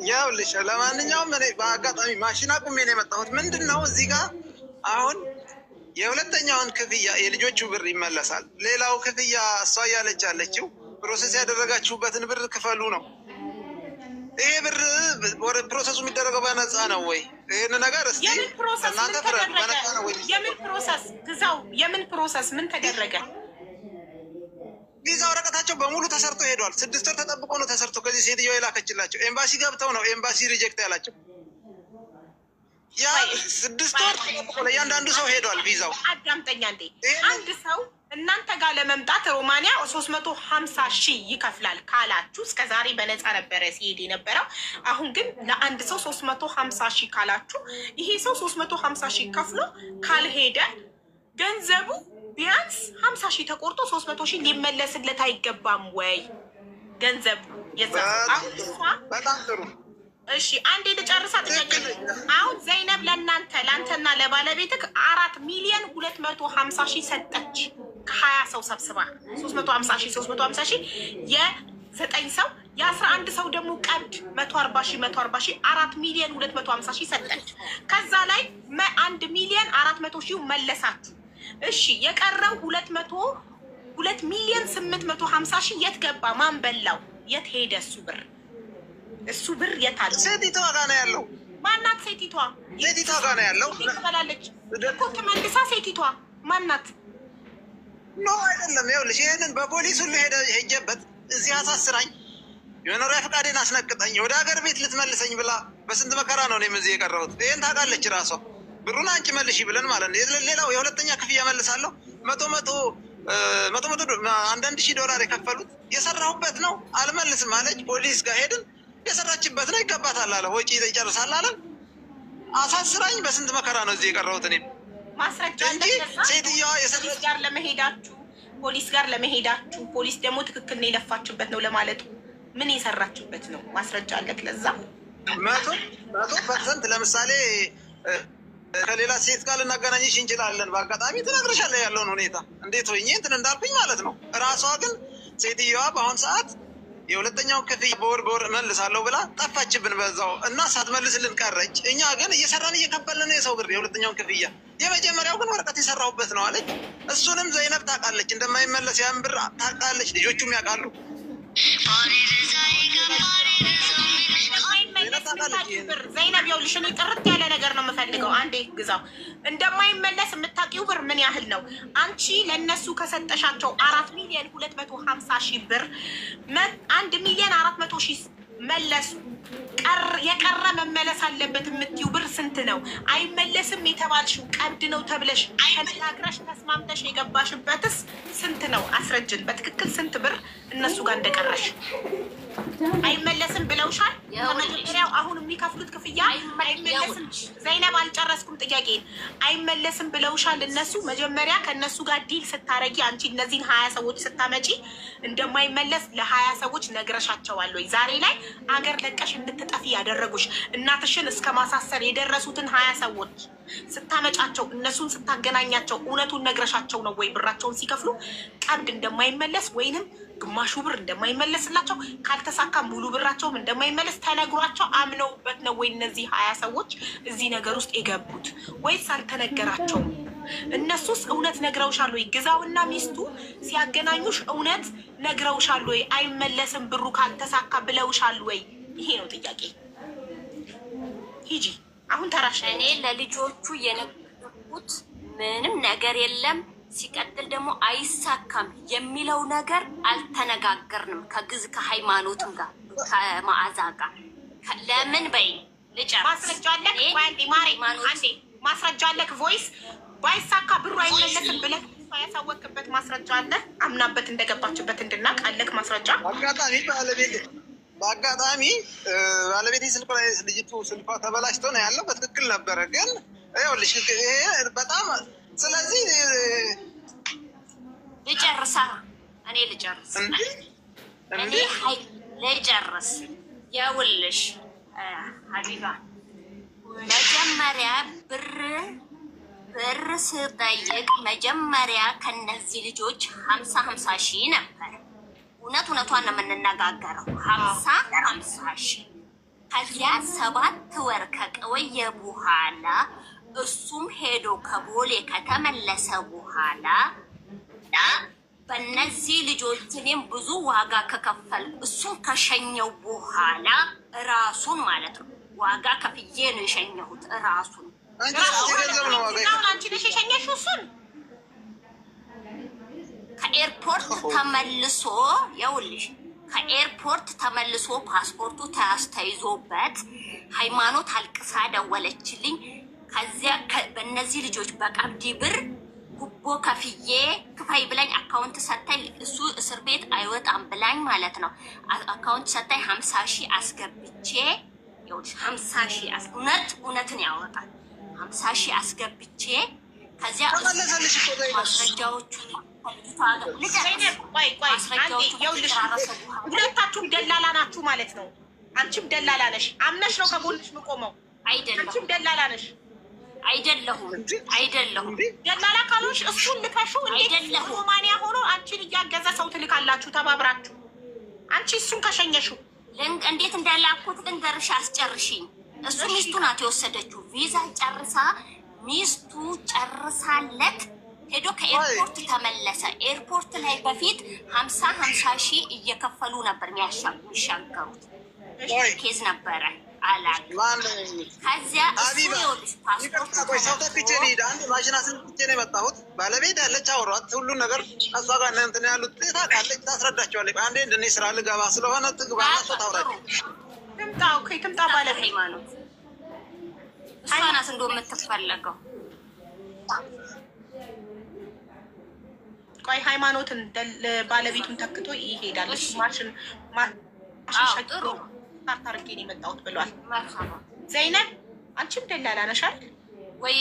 ያውልሽ ለማንኛውም እኔ በአጋጣሚ ማሽን አቁሜ ነው የመጣሁት። ምንድን ነው እዚህ ጋር አሁን የሁለተኛውን ክፍያ የልጆቹ ብር ይመለሳል። ሌላው ክፍያ እሷ እያለች ያለችው ፕሮሰስ ያደረጋችሁበትን ብር ክፈሉ ነው። ይሄ ብር ፕሮሰሱ የሚደረገው በነፃ ነው ወይ? ይህን ነገር እስኪ እናንተ ፍረዱ። በነፃ ነው ወይ? የምን ፕሮሰስ ግዛው? የምን ፕሮሰስ? ምን ተደረገ? ቪዛ ወረቀታቸው በሙሉ ተሰርቶ ሄዷል። 6 ወር ተጠብቆ ነው ተሰርቶ ከዚህ ሴትዮዋ የላከችላቸው። ኤምባሲ ገብተው ነው ኤምባሲ ሪጀክት ያላቸው። ያ 6 ወር ለእያንዳንዱ ሰው ሄዷል ቪዛው። አዳምጠኛ እንዴ! አንድ ሰው እናንተ ጋር ለመምጣት ሮማንያ 350 ሺህ ይከፍላል ካላችሁ፣ እስከ ዛሬ በነፃ ነበረ ሲሄድ የነበረው። አሁን ግን ለአንድ ሰው 350 ሺህ ካላችሁ፣ ይሄ ሰው 350 ሺህ ከፍሎ ካልሄደ ገንዘቡ ቢያንስ 50 ሺህ ተቆርጦ 300 ሺህ ሊመለስለት አይገባም ወይ? ገንዘቡ በጣም ጥሩ። እሺ አንዴ ልጨርሳ ጥያቄ። አሁን ዘይነብ ለአንተና ለባለቤትህ 4 ሚሊዮን 250 ሺህ ሰጠች። ከ20 ሰው ሰብስባ 350 ሺህ የ9 ሰው የ11 ሰው ደግሞ ቀብድ 140 ሺህ 4 ሚሊዮን 250 ሺህ ሰጠች። ከዛ ላይ 1 ሚሊዮን 400 ሺህ መለሳችሁ። እሺ የቀረው 2 ሚሊዮን 850 ሺህ የት ገባ? ማን በላው? የት ሄደ እሱ ብር? እሱ ብር የት አለ? ሴቲቷ ጋር ነው ያለው። ማናት ሴቲቷ? ሴቲቷ ጋር ነው ያለው። ትበላለች እኮ ትመልሳ። ሴቲቷ ማናት? ኖ አይደለም። ይኸውልሽ ይህንን በፖሊስ ሁሉ ሄጀበት እዚህ አሳስራኝ የመኖሪያ ፈቃዴን አስነቅጠኝ ወደ ሀገር ቤት ልትመልሰኝ ብላ በስንት መከራ ነው እኔም እዚህ የቀረሁት። ይህን ታውቃለች ራሷ። ብሩን አንቺ መልሺ ብለን ማለት ነው። ሌላው የሁለተኛ ክፍያ መልሳለሁ። 1,100 ሺህ ዶላር የከፈሉት የሰራሁበት ነው። አልመልስም አለች። ፖሊስ ጋር ሄድን። የሰራችበት ነው ይገባታል አለ። ወጪ ይጨርሳል አለን። አሳስራኝ በስንት መከራ ነው እዚህ የቀረሁት። እኔም ማስረጃ ሴትዮዋ ፖሊስ ጋር ለመሄዳችሁ ፖሊስ ደግሞ ትክክል ነው የለፋችበት ነው ለማለቱ ምን የሰራችበት ነው? ማስረጃ አለክ? ለዛ 100% ለምሳሌ ከሌላ ሴት ጋር ልናገናኝሽ እንችላለን። በአጋጣሚ ትነግርሻለህ ያለውን ሁኔታ እንዴት ሆኜ እንትን እንዳልኩኝ ማለት ነው። እራሷ ግን ሴትዮዋ በአሁን ሰዓት የሁለተኛውን ክፍያ በወር መልሳለሁ ብላ ጠፋችብን በዛው እና ሳትመልስልን ቀረች። እኛ ግን እየሰራን እየከበልን የሰው ብር የሁለተኛውን ክፍያ። የመጀመሪያው ግን ወረቀት የሰራሁበት ነው አለች። እሱንም ዘይነብ ታውቃለች እንደማይመለስ ያን ብር ታውቃለች። ልጆቹም ያውቃሉ። ዘይነብ ይኸውልሽ እኔ ጥርት ያለ ነገር ነው የምፈልገው። አንዴ ግዛው እንደማይመለስ የምታውቂው ብር ምን ያህል ነው? አንቺ ለእነሱ ከሰጠሻቸው 4,250,000 ብር 1,400,000 መለሱ። የቀረ መመለስ አለበት የምትይው ብር ስንት ነው? አይመለስም የተባልሽው ቀብድ ነው ተብለሽ ተነጋግረሽ ተስማምተሽ የገባሽበትስ ስንት ነው? አስረጅን በትክክል ስንት ብር እነሱ ጋር እንደቀረሽ። አይመለስም ብለውሻል? ከመጀመሪያው አሁን የሚከፍሉት ክፍያ አይመለስም። ዘይነብ አልጨረስኩም ጥያቄን። አይመለስም ብለውሻል እነሱ መጀመሪያ ከእነሱ ጋር ዲል ስታረጊ አንቺ እነዚህን 20 ሰዎች ስታመጪ እንደማይመለስ ለ20 ሰዎች ነግረሻቸዋል ወይ? ዛሬ ላይ አገር ለቀሽ እንድትጠፊ ያደረጉሽ እናትሽን እስከ ማሳሰር የደረሱትን 20 ሰዎች ስታመጫቸው እነሱን ስታገናኛቸው እውነቱን ነግረሻቸው ነው ወይ ብራቸውን ሲከፍሉ ቀብድ እንደማይመለስ ወይንም ግማሹ ብር እንደማይመለስላቸው ካልተሳካ ሙሉ ብራቸውም እንደማይመለስ ተነግሯቸው አምነውበት ነው ወይ እነዚህ 20 ሰዎች እዚህ ነገር ውስጥ የገቡት? ወይስ አልተነገራቸውም? እነሱስ እውነት ነግረውሻል ወይ? ግዛውና ሚስቱ ሲያገናኙሽ እውነት ነግረውሻል ወይ? አይመለስም ብሩ ካልተሳካ ብለውሻል ወይ? ይሄ ነው ጥያቄ። ሂጂ አሁን ተራሽ። እኔ ለልጆቹ የነገርኩት ምንም ነገር የለም። ሲቀጥል ደግሞ አይሳካም የሚለው ነገር አልተነጋገርንም ከሃይማኖትም ጋር ከመዓዛ ጋር። ለምን በይ ልጨርስ። ማስረጃ አለክ? አንዴ ማሬ አንዴ ማስረጃ አለክ? ቮይስ ባይሳካ ብሩ አይመለስም ብለህ ያሳወቅበት ማስረጃ አለ? አምናበት እንደገባችበት እንድናቅ አለክ ማስረጃ? በአጋጣሚ ባለቤቴ ስልኳ ላይ ልጅቱ ስልኳ ተበላሽቶ ነው ያለው። በትክክል ነበረ ግን ይኸውልሽ በጣም ስለዚህ ልጨርሳ እኔ ልጨርስ ልጨርስ። የውልሽ ሀቢባ መጀመሪያ ብር ስጠይቅ መጀመሪያ ከነዚህ ልጆች 50 ሺህ ነበር። እውነቷን ነው የምንነጋገረው። 50 ሺህ ከዚያ 7 ወር ከቆየ በኋላ እሱም ሄዶ ከቦሌ ከተመለሰ በኋላ በእነዚህ ልጆች እኔም ብዙ ዋጋ ከከፈልኩ እሱን ከሸኘው በኋላ ራሱን ማለት ነው ዋጋ ከፍዬ ነው የሸኘሁት። ራሱን አንቺ ነሽ የሸኘሽው እሱን ከኤርፖርት ተመልሶ ይኸውልሽ ከኤርፖርት ተመልሶ ፓስፖርቱ ተያይዞበት ሃይማኖት አልቅሳ ደወለችልኝ። ከዚያ በእነዚህ ልጆች በቀብድ ብር ጉቦ ከፍዬ ክፋይ ብላኝ አካውንት ሰታኝ እሱ እስር ቤት አይወጣም ብላኝ ማለት ነው። አካውንት ሰታኝ 50 ሺህ አስገብቼ ይኸውልሽ 50 ሺህ እውነትን ያወጣል። 50 ሺህ አስገብቼ ከዚያ ማስረጃዎቹ ሁለታችሁም ደላላ ናችሁ ማለት ነው። አንቺም ደላላ ነሽ። አምነሽ ነው ከጎንሽ የምቆመው። አይደለም አንቺም ደላላ ነሽ። አይደለሁም ደላላ ካልሆንሽ እሱን ልከሹ እንዴት ሮማንያ ሆኖ አንቺን እያገዘ ሰው ትልካላችሁ ተባብራችሁ? አንቺ እሱን ከሸኘሽው እንዴት እንዳላኩት ልንገርሽ፣ አስጨርሽኝ። እሱ ሚስቱ ናት የወሰደችው። ቪዛ ጨርሳ ሚስቱ ጨርሳለት ሄዶ ከኤርፖርት ተመለሰ። ኤርፖርት ላይ በፊት 50 ሺህ እየከፈሉ ነበር የሚሻገሩት። ኬዝ ነበረ አላቅ። ከዚያ ባለቤት ያለች አውሯት ሁሉ ነገር እሷ ጋር እንትን ያሉት ታውቃለች፣ ታስረዳቸዋለች። አንዴ እንደኔ ስራ ልገባ ስለሆነ ትግባ ታውራለች። ትምጣ ባለቤት ሃይማኖት እሷ ናት እንደው የምትፈለገው። ቆይ ሃይማኖትን ባለቤቱን ተክቶ ይሄዳል። ማሽን ሸጥሮ ታርጌ ነው የመጣሁት ብሏል። ዘይነብ አንቺም ደላላ ነሽ አይደል? ወይ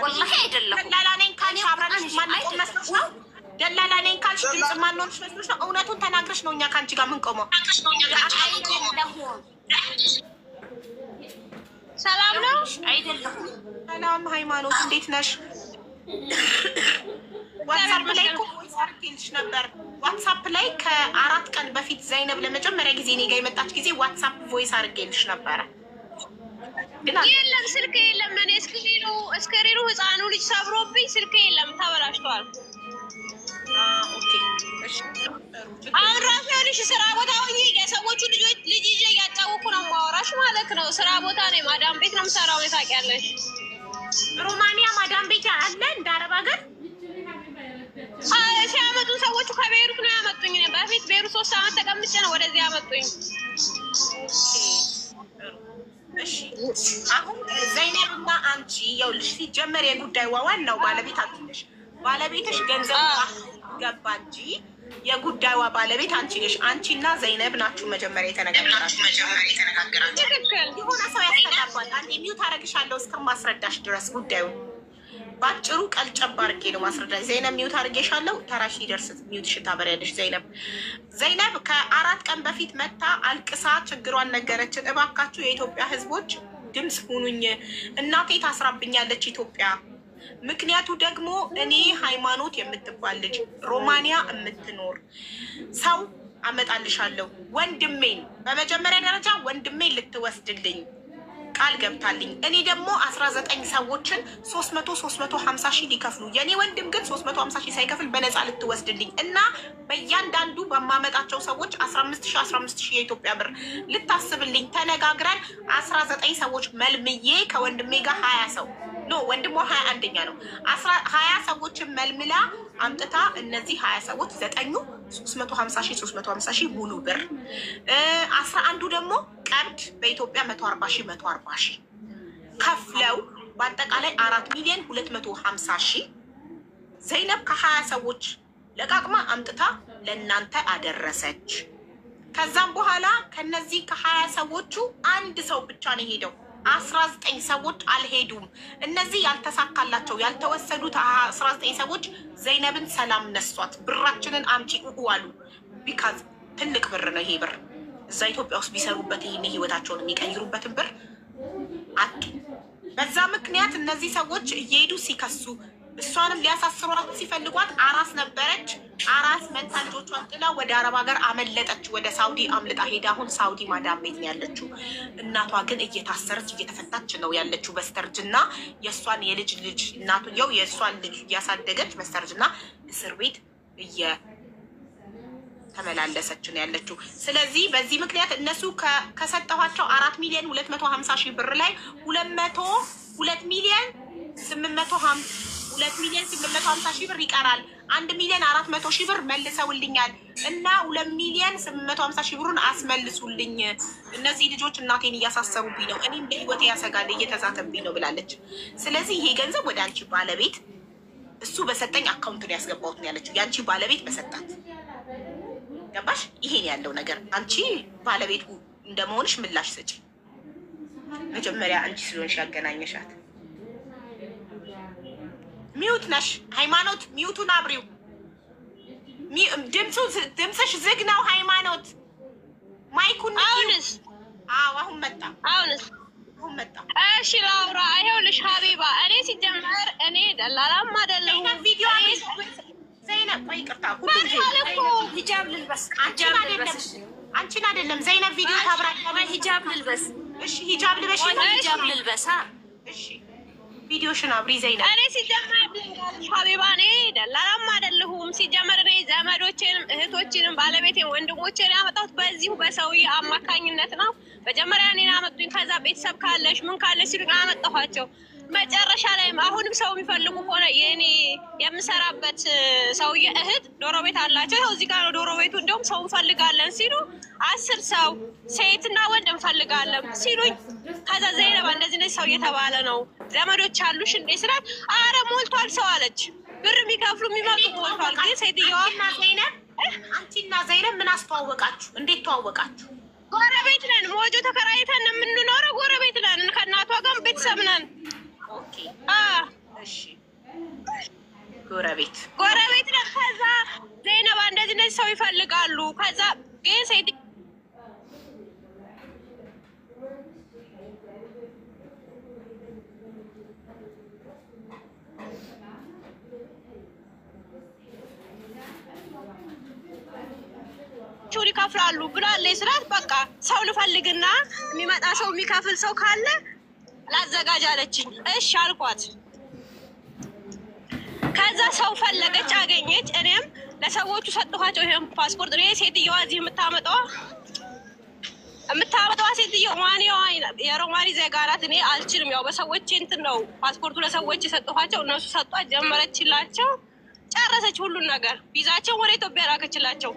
ወላሂ አይደለም። ደላላ ነኝ ካልሽ አብረን ማንቆም መስሎሽ ነው? ደላላ ነኝ ካልሽ ግልጽ ማንሆንሽ መስሎሽ ነው? እውነቱን ተናግረሽ ነው እኛ ከአንቺ ጋር የምንቆመው። ሰላም ነው አይደለሁም። ሰላም ሃይማኖት እንዴት ነሽ? ዋትሳፕ ላይ እኮ ቮይስ አድርጌልሽ ነበር። ዋትሳፕ ላይ ከ4 ቀን በፊት ዘይነብ ለመጀመሪያ ጊዜ እኔ ጋር የመጣች ጊዜ ዋትሳፕ ቮይስ አድርጌልሽ ነበረ። የለም ስልክ የለም። እኔ እስክሪኑ ህፃኑ ልጅ ሰብሮብኝ ስልክ የለም፣ ተበላሽቷል። ኦኬ እሺ። አሁን ራሱ ይኸውልሽ ስራ ቦታ ሆኜ የሰዎቹ ልጅ ይዤ እያጫወኩ ነው የማወራሽ ማለት ነው። ስራ ቦታ ነኝ። ማዳም ቤት ነው የምሰራው። ታውቂያለሽ? ሮማንያ ማዳም ቤት አለ እንደ አረብ ሀገር ሲያመጡን ሰዎቹ ከቤሩት ነው ያመጡኝ። በፊት ቤሩት 3 ዓመት ተቀምጬ ነው ወደዚህ ያመጡኝ። እሺ አሁን ዘይነብና አንቺ ይኸውልሽ ሲጀመር የጉዳዩ ዋናው ባለቤት አንቺ ነሽ። ባለቤትሽ ገንዘብ ገባ እንጂ የጉዳዩዋ ባለቤት አንቺ ነሽ። አንቺና ዘይነብ ናችሁ መጀመሪያ የተነጋገራችሁ። የሆነ ሰው ያስተጋባል። አንዴ ሚውት አደርግሻለሁ እስከማስረዳሽ ድረስ ጉዳዩ ባጭሩ ቀልጨብ አድርጌ ነው ማስረዳሽ። ዘይነብ ሚውት አድርጌሻለሁ። ተራሽ ይደርስ ሚውትሽን ታበሪያለሽ። ዘይነብ ከ4 ቀን በፊት መታ አልቅሳ ችግሯን ነገረችን። እባካችሁ የኢትዮጵያ ሕዝቦች ድምፅ ሁኑኝ፣ እናቴ ታስራብኛለች ኢትዮጵያ። ምክንያቱ ደግሞ እኔ ሃይማኖት የምትባል ልጅ ሮማንያ የምትኖር ሰው አመጣልሻለሁ። ወንድሜን በመጀመሪያ ደረጃ ወንድሜን ልትወስድልኝ ቃል ገብታልኝ፣ እኔ ደግሞ 19 ሰዎችን 350 ሺህ ሊከፍሉ፣ የኔ ወንድም ግን 350 ሺህ ሳይከፍል በነፃ ልትወስድልኝ እና በእያንዳንዱ በማመጣቸው ሰዎች 15 ሺህ የኢትዮጵያ ብር ልታስብልኝ ተነጋግረን 19 ሰዎች መልምዬ ከወንድሜ ጋር 20 ሰው ኖ ወንድሞ 21ኛ ነው 20 ሰዎችን መልምላ አምጥታ እነዚህ 20 ሰዎች 9ኙ 350 ሺህ ሙሉ ብር 11ዱ ደግሞ ቀብድ በኢትዮጵያ 140 ሺህ ከፍለው በአጠቃላይ 4,250,000 ዘይነብ ከ20 ሰዎች ለቃቅማ አምጥታ ለእናንተ አደረሰች። ከዛም በኋላ ከነዚህ ከ20 ሰዎቹ አንድ ሰው ብቻ ነው ሄደው 19 ሰዎች አልሄዱም። እነዚህ ያልተሳካላቸው ያልተወሰዱት 19 ሰዎች ዘይነብን ሰላም ነሷት። ብራችንን አምጪ አሉ። ቢካዝ ትልቅ ብር ነው ይሄ ብር። እዛ ኢትዮጵያ ውስጥ ቢሰሩበት ይሄን ህይወታቸውን የሚቀይሩበትን ብር አጡ። በዛ ምክንያት እነዚህ ሰዎች እየሄዱ ሲከሱ እሷንም ሊያሳስሯት ሲፈልጓት አራስ ነበረች። አራስ መታ ልጆቿን ጥላ ወደ አረብ ሀገር አመለጠች። ወደ ሳውዲ አምልጣ ሄዳ አሁን ሳውዲ ማዳም ቤት ነው ያለችው። እናቷ ግን እየታሰረች እየተፈታች ነው ያለችው በስተርጅና። የእሷን የልጅ ልጅ እናትየው የእሷን ልጅ እያሳደገች በስተርጅና እስር ቤት እየተመላለሰች ነው ያለችው። ስለዚህ በዚህ ምክንያት እነሱ ከሰጠኋቸው 4,250,000 ብር ላይ 2,850,000 ብር ይቀራል። 1,400,000 ብር መልሰውልኛል እና 2,850,000 ብሩን አስመልሱልኝ። እነዚህ ልጆች እናቴን እያሳሰሩብኝ ነው፣ እኔም በህይወት ያሰጋል እየተዛተብኝ ነው ብላለች። ስለዚህ ይሄ ገንዘብ ወደ አንቺ ባለቤት እሱ በሰጠኝ አካውንት ነው ያስገባሁት ነው ያለችው። የአንቺ ባለቤት በሰጣት ገባሽ? ይሄን ያለው ነገር አንቺ ባለቤቱ እንደመሆንሽ ምላሽ ሰጪ። መጀመሪያ አንቺ ስለሆንሽ ያገናኘሻት። ሚውት ነሽ ሃይማኖት፣ ሚውቱን አብሪው። ድምፅሽ ዝግ ነው ሃይማኖት። ማይኩን አሁንስ? አዎ አሁን መጣ። አሁንስ? አሁን መጣ። እሺ ላውራ። ይኸውልሽ ሀቢባ፣ እኔ ሲጀመር እኔ ደላላም አይደለሁም። ቪዲዮ ዘይነብ ቆይ ቅርታ፣ ሁሉም ሂጃብ ልልበስ። አንቺን አይደለም ዘይነብ ቪዲዮ ታብራራ። ሂጃብ ልልበስ። እሺ ሂጃብ ልበሽ። ሂጃብ ልልበሳ። እሺ ቪዲዮሽን አብሪ ዘይነብ። እኔ ሲጀመር ሀቢባ፣ እኔ ደላላም አይደለሁም። ሲጀመር እኔ ዘመዶቼንም እህቶችንም ባለቤቴን ወንድሞቼን ያመጣሁት በዚሁ በሰውዬ አማካኝነት ነው። መጀመሪያ እኔን አመጡኝ። ከዛ ቤተሰብ ካለሽ ምን ካለሽ ሲሉኝ አመጣኋቸው። መጨረሻ ላይም አሁንም ሰው የሚፈልጉ ከሆነ የእኔ የምሰራበት ሰውዬ እህት ዶሮ ቤት አላቸው። ይኸው እዚህ ጋር ነው ዶሮ ቤቱ። እንዲሁም ሰው እንፈልጋለን ሲሉ 10 ሰው ሴትና ወንድ እንፈልጋለን ሲሉኝ፣ ከዛ ዘይነባ እንደዚህ ሰው እየተባለ ነው ዘመዶች አሉሽ እንዴ ስላት፣ አረ ሞልቷል ሰው አለች። ብር የሚከፍሉ የሚመጡ ሞልቷል። ግን ሴትዮዋ አንቺና ዘይነብ ምን አስተዋወቃችሁ? እንዴት ተዋወቃችሁ? ጎረቤት ነን። ሞጆ ተከራይተን የምንኖረው ጎረቤት ነን። ከእናቷ ጋር ቤተሰብ ነን። ኦኬ እሺ፣ ጎረቤት ነን። ከዛ ዘይነባ እንደዚህ ሰው ይፈልጋሉ። ከዛ ግን ሴት ይከፍላሉ ብላለች ስላት፣ በቃ ሰው ልፈልግና የሚመጣ ሰው የሚከፍል ሰው ካለ ላዘጋጅ አለችኝ። እሺ አልኳት። ከዛ ሰው ፈለገች፣ አገኘች። እኔም ለሰዎቹ ሰጥኋቸው ይሄን ፓስፖርት። እኔ ሴትዮዋ እዚህ የምታመጣዋ ሴትዮ የሮማኒ ዜጋ ናት። እኔ አልችልም። ያው በሰዎች እንትን ነው ፓስፖርቱ ለሰዎች የሰጥኋቸው። እነሱ ሰጧት፣ ጀመረችላቸው፣ ጨረሰች ሁሉን ነገር። ቪዛቸውን ወደ ኢትዮጵያ ላከችላቸው።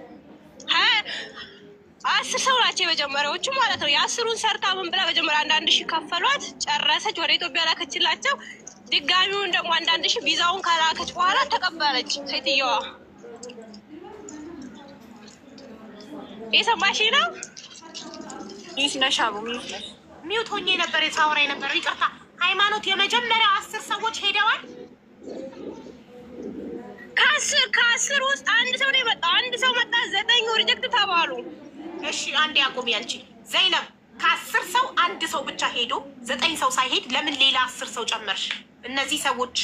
10 ሰው ናቸው የመጀመሪያዎቹ ማለት ነው። የ10ሩን ሰርታ ምን ብላ መጀመሪያ 1,000 ከፈሏት፣ ጨረሰች፣ ወደ ኢትዮጵያ ላከችላቸው። ድጋሚውን ደግሞ 1,000 ቪዛውን ከላከች በኋላ ተቀበለች ሴትዮዋ። የሰማሽ ነው? ሚስ ነሻቡ ሚውት ሆኜ ነበር የሳውራ የነበረው። ይቅርታ ሃይማኖት፣ የመጀመሪያው 10 ሰዎች ሄደዋል። ከአስር ውስጥ አንድ ሰው ነው የመጣው። አንድ ሰው መጣ፣ 9 ሪጀክት ተባሉ። እሺ አንዴ አቁሚ ያልቺ ዘይነብ። ከ10 ሰው አንድ ሰው ብቻ ሄዶ 9 ሰው ሳይሄድ ለምን ሌላ 10 ሰው ጨመርሽ? እነዚህ ሰዎች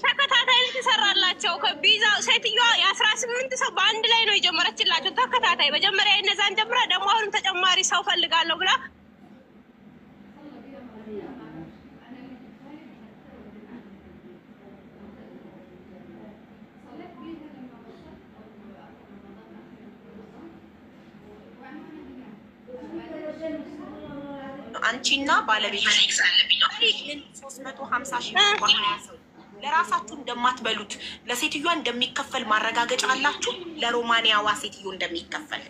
ተከታታይ ተሰራላቸው ከቪዛ። ሴትዮዋ የ18 ሰው በአንድ ላይ ነው የጀመረችላቸው ተከታታይ። መጀመሪያ እነዛን ጀምራ ደግሞ አሁንም ተጨማሪ ሰው ፈልጋለሁ ብላ አንቺና ባለቤትሽ 350,000 ሰው ለራሳችሁ እንደማትበሉት ለሴትዮዋ እንደሚከፈል ማረጋገጫ አላችሁ? ለሮማኒያዋ ሴትዮ እንደሚከፈል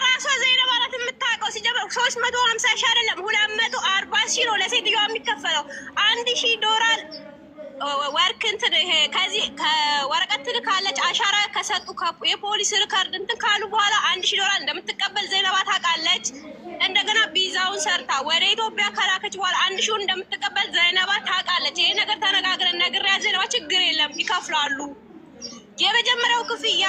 ራሷ ዘይነብ አላት የምታውቀው። ሲጀምር 350,000 አይደለም 240,000 ነው ለሴትዮዋ የሚከፈለው። $1,000 ወርክ እንትን ይሄ ከዚህ ከወረቀት ትልካለች። አሻራ ከሰጡ የፖሊስ ሪከርድ እንትን ካሉ በኋላ $1,000 እንደምትቀበል ዘይነባ ታውቃለች። እንደገና ቪዛውን ሰርታ ወደ ኢትዮጵያ ከላከች በኋላ 1,000 እንደምትቀበል ዘይነባ ታውቃለች። ይሄ ነገር ተነጋግረን ነግሬያት ዘይነባ ችግር የለም ይከፍላሉ። የመጀመሪያው ክፍያ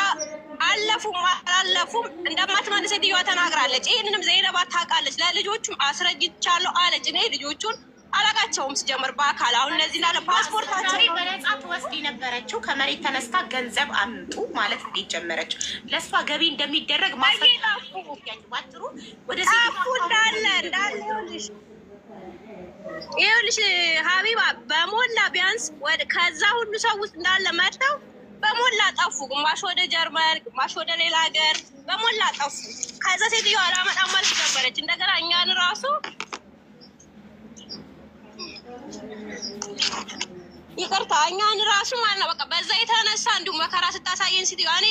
አለፉም አላለፉም እንደማትመልስ ሴትዮዋ ተናግራለች። ይሄንንም ዘይነባ ታውቃለች። ለልጆቹም አስረጅቻለሁ አለች። እኔ ልጆቹን አላቃቸውም ሲጀምር በአካል። አሁን እነዚህ ላለ ፓስፖርታቸው በነጻ ትወስድ የነበረችው ከመሬት ተነስታ ገንዘብ አምጡ ማለት እንዴት ጀመረች? ለእሷ ገቢ እንደሚደረግ ማስረጃባጥሩ ወደ ይኸውልሽ ሀቢባ በሞላ ቢያንስ ከዛ ሁሉ ሰው ውስጥ እንዳለ መጥተው በሞላ ጠፉ። ግማሽ ወደ ጀርመን፣ ግማሽ ወደ ሌላ ሀገር በሞላ ጠፉ። ከዛ ሴትዮዋ አላመጣም ማለት ጀመረች። እንደገና እኛን ራሱ ይቅርታ እኛን ራሱ ማለት ነው በቃ በዛ የተነሳ እንዲሁ መከራ ስታሳየን ሴትዮዋ እኔ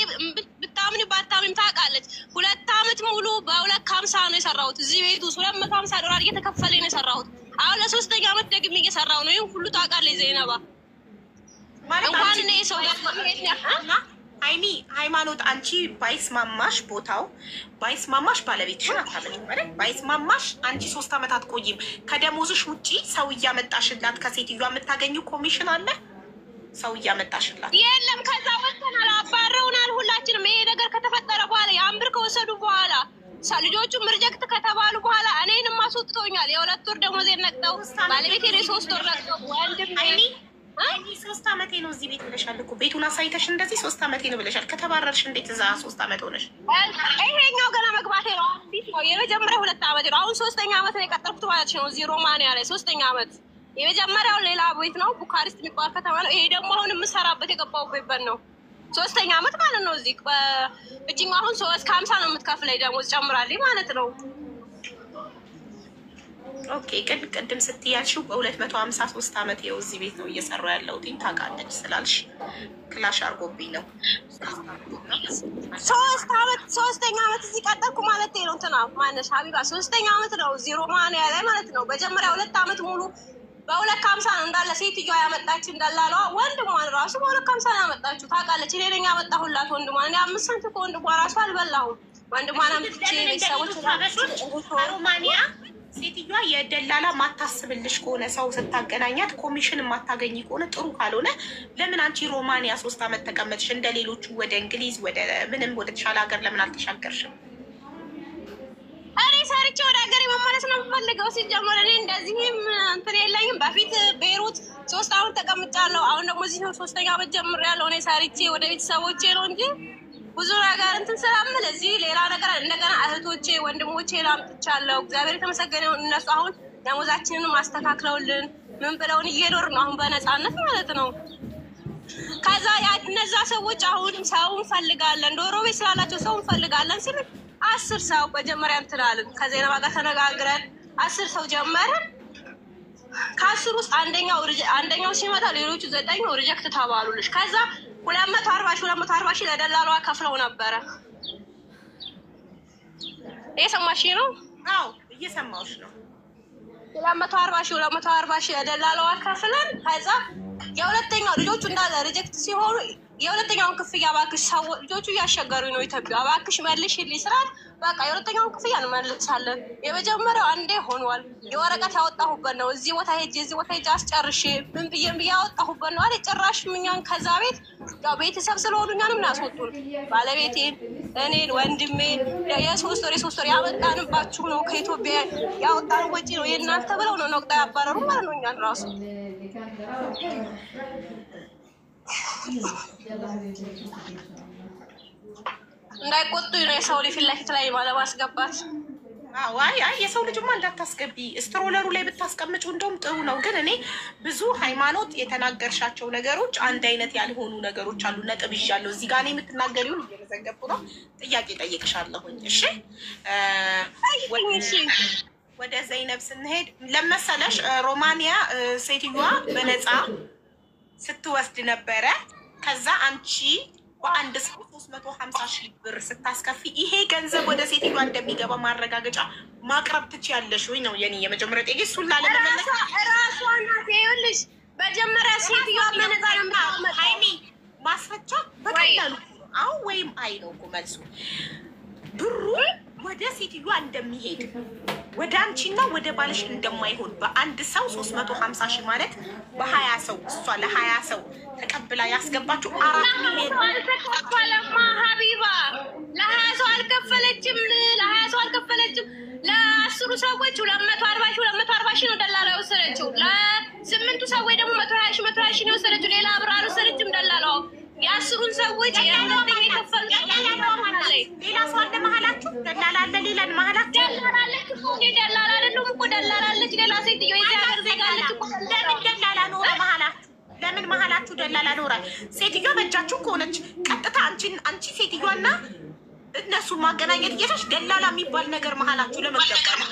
ብታምኒ ባታምኒ ታውቃለች። 2 አመት ሙሉ በ250 ነው የሰራሁት እዚህ ቤት ውስጥ $250 እየተከፈለኝ ነው የሰራሁት። አሁን ለ3ኛ አመት ደግሜ እየሰራሁ ነው። ይሄን ሁሉ ታውቃለች ዘይነባ። እንኳን እኔ ሰው ያና አይኒ ሃይማኖት አንቺ ባይስማማሽ ቦታው ባይስማማሽ ባለቤትሽን አታመጪም ማለት ባይስማማሽ አንቺ 3 አመት አትቆይም። ከደሞዝሽ ውጪ ሰው እያመጣሽላት ከሴትዮዋ የምታገኙ ኮሚሽን አለ። ሰው እያመጣሽላት የለም። ከዛ ወጥተናል፣ አባረውናል ሁላችንም። ይሄ ነገር ከተፈጠረ በኋላ የአንብር ከወሰዱ በኋላ ልጆቹም ሪጀክት ከተባሉ በኋላ እኔንም አስወጥቶኛል። የ2 ወር ደሞዜን ነቅተው ባለቤቴ 3 ወር ነቅተው ወንድም አይኒ 3 አመቴ ነው እዚህ ቤት ብለሻል እኮ ቤቱን አሳይተሽ እንደዚህ 3 አመቴ ነው ብለሻል። ከተባረርሽ እንዴት እዛ 3 አመት ሆነሽ? ይሄኛው ገና መግባቴ ነው። አዲስ ነው። የመጀመሪያው 2 አመቴ ነው። አሁን 3ኛ አመት ነው የቀጠልኩት ማለት ነው እዚህ ሮማኒያ ላይ 3ኛ አመት። የመጀመሪያው ሌላ ቤት ነው ቡካሪስት የሚባል ከተማ ነው። ይሄ ደግሞ አሁን የምሰራበት የገባሁበት ነው 3ኛ አመት ማለት ነው። እዚህ እጅኛው አሁን 350 ነው የምትከፍለኝ ደሞዝ ጨምራልኝ ማለት ነው። ኦኬ ቅድም ስትያልሽው በ253 አመት ይኸው እዚህ ቤት ነው እየሰራሁ ያለሁት ታውቃለች ስላልሽ ክላሽ አርጎብኝ ነው 3 አመት 3ኛ አመት እዚህ ቀጠልኩ ማለት ነው። እንትና ማነሽ ሀቢባ 3ኛ አመት ነው እዚህ ሮማኒያ ላይ ማለት ነው። መጀመሪያ 2 አመት ሙሉ በ250 ነው እንዳለ ሴትዮዋ ያመጣች እንዳላለዋ ወንድሟን ራሱ በ250 ነው ያመጣችሁ ታውቃለች። እኔ ነኝ ያመጣሁላት ወንድሟን። እኔ 5 ሳንቲም ከወንድሟ ራሱ አልበላሁም። ወንድሟን አምጥቼ ቤተሰቦች ሮማኒያ ሴትዮዋ የደላላ ማታስብልሽ ከሆነ ሰው ስታገናኛት ኮሚሽን ማታገኝ ከሆነ ጥሩ ካልሆነ ለምን አንቺ ሮማኒያ 3 አመት ተቀመጥሽ? እንደ ሌሎቹ ወደ እንግሊዝ ወደ ምንም ወደ ተሻለ ሀገር ለምን አልተሻገርሽም? እኔ ሰርቼ ወደ ሀገሬ መመለስ ነው የምፈልገው። ሲጀመር እኔ እንደዚህም እንትን የለኝም። በፊት ቤይሩት 3 አመት ተቀምጫለሁ። አሁን ደግሞ እዚህ 3ኛ አመት ጀምሬያለሁ። እኔ ሰርቼ ወደ ቤተሰቦቼ ነው እንጂ ብዙ ነገር እንትን ስላምል እዚህ ሌላ ነገር እንደገና እህቶቼ ወንድሞቼ ላምጥቻለሁ። እግዚአብሔር የተመሰገነው እነሱ አሁን ደሞዛችንን ማስተካክለውልን ምን ብለውን እየኖር ነው አሁን በነፃነት ማለት ነው። ከዛ እነዛ ሰዎች አሁንም ሰው እንፈልጋለን ዶሮ ቤት ስላላቸው ሰው እንፈልጋለን ሲሉ 10 ሰው መጀመሪያ እንትላልን ከዜና ጋር ተነጋግረን 10 ሰው ጀመረን። ከ10 ውስጥ አንደኛው ሲመጣ ሌሎቹ 9 ሪጀክት ተባሉልሽ። ከዛ 240 ሺህ ለደላሏ ከፍለው ነበረ። እየሰማሽ ነው? አዎ እየሰማሁሽ ነው። 240 ሺህ ለደላሏ ከፍለን ከዛ የሁለተኛው ልጆቹ እንዳለ ሪጀክት ሲሆኑ የሁለተኛውን ክፍያ እባክሽ ሰው ልጆቹ እያስቸገሩኝ ነው ኢትዮጵያ እባክሽ መልሽልኝ ስራት በቃ የሁለተኛውን ክፍያ እንመልሳለን። የመጀመሪያው አንዴ ሆኗል። የወረቀት ያወጣሁበት ነው እዚህ ቦታ ሄጄ አስጨርሼ ምን ብዬ ያወጣሁበት ነው አለ። ጭራሽ እኛን ከዛ ቤት ያው ቤተሰብ ስለሆኑ እኛንም ያስወጡን ባለቤቴን እኔን ወንድሜ የሶስት ወር ያመጣንባችሁ ነው ከኢትዮጵያ ያወጣን ወጪ ነው የእናንተ ብለው ነው ነቅጣ ያባረሩ ማለት ነው እኛን ራሱ እንዳይቆጡ ነው የሰው ልጅ ፊት ለፊት ላይ ማለማስገባት። አይ የሰው ልጅማ እንዳታስገቢ ስትሮለሩ ላይ ብታስቀምጩ እንደውም ጥሩ ነው። ግን እኔ ብዙ ሃይማኖት የተናገርሻቸው ነገሮች አንድ አይነት ያልሆኑ ነገሮች አሉ። ነጥብ ይዣለሁ እዚህ ጋር እኔ የምትናገሪውን እየመዘገብኩ ነው። ጥያቄ ጠይቅሻለሁኝ። እሺ ወደ ዘይነብ ስንሄድ ለመሰለሽ ሮማንያ ሴትዮዋ በነፃ ስትወስድ ነበረ። ከዛ አንቺ በአንድ ሰው 350 ሺህ ብር ስታስከፊ ይሄ ገንዘብ ወደ ሴትዮዋ እንደሚገባ ማረጋገጫ ማቅረብ ትችያለሽ ወይ ነው የኔ የመጀመሪያ ጥያቄ። እሱን ላለመመለስ ራሷ ናት ይኸውልሽ መጀመሪያ ሴትዮዋ ሃይሚ ማስረጃ በቀላሉ አዎ ወይም አይ ነው እኮ መልሱ። ብሩ ወደ ሴትዮዋ እንደሚሄድ ወደ አንቺና ወደ ባልሽ እንደማይሆን በአንድ ሰው 350 ሺህ ማለት በ20 ሰው እሷ ለ20 ሰው ተቀብላ ያስገባችሁ 4 ሚሊዮን አልተከፈለማ ሀቢባ ለ20 ሰው አልከፈለችም። ለ10 ሰዎች 240 ሺህ ነው ደላላ የወሰደችው። ለ8ቱ ሰዎች ደግሞ 120 ሺህ ነው የወሰደችው። ሌላ ብር አልወሰደችም ደላላው። የ10ሩን ሰዎች የከፈሉ ሌላ ሰው አለ መሀላችሁ ደላላ አለ ሌላ መሀላችሁ ደላላለች እኮ ደላላ አይደለም እኮ ደላላለች ሌላ ሴትዮ የዚህ ሀገር ዜጋ አለች እኮ። ለምን ደላላ ኖረ መሀላችሁ? ለምን መሀላችሁ ደላላ ኖረ? ሴትዮዋ በእጃችሁ ከሆነች ቀጥታ አንቺ ሴትዮዋና እነሱ ማገናኘት እየቻልሽ ደላላ የሚባል ነገር መሀላችሁ ለመገባ ነው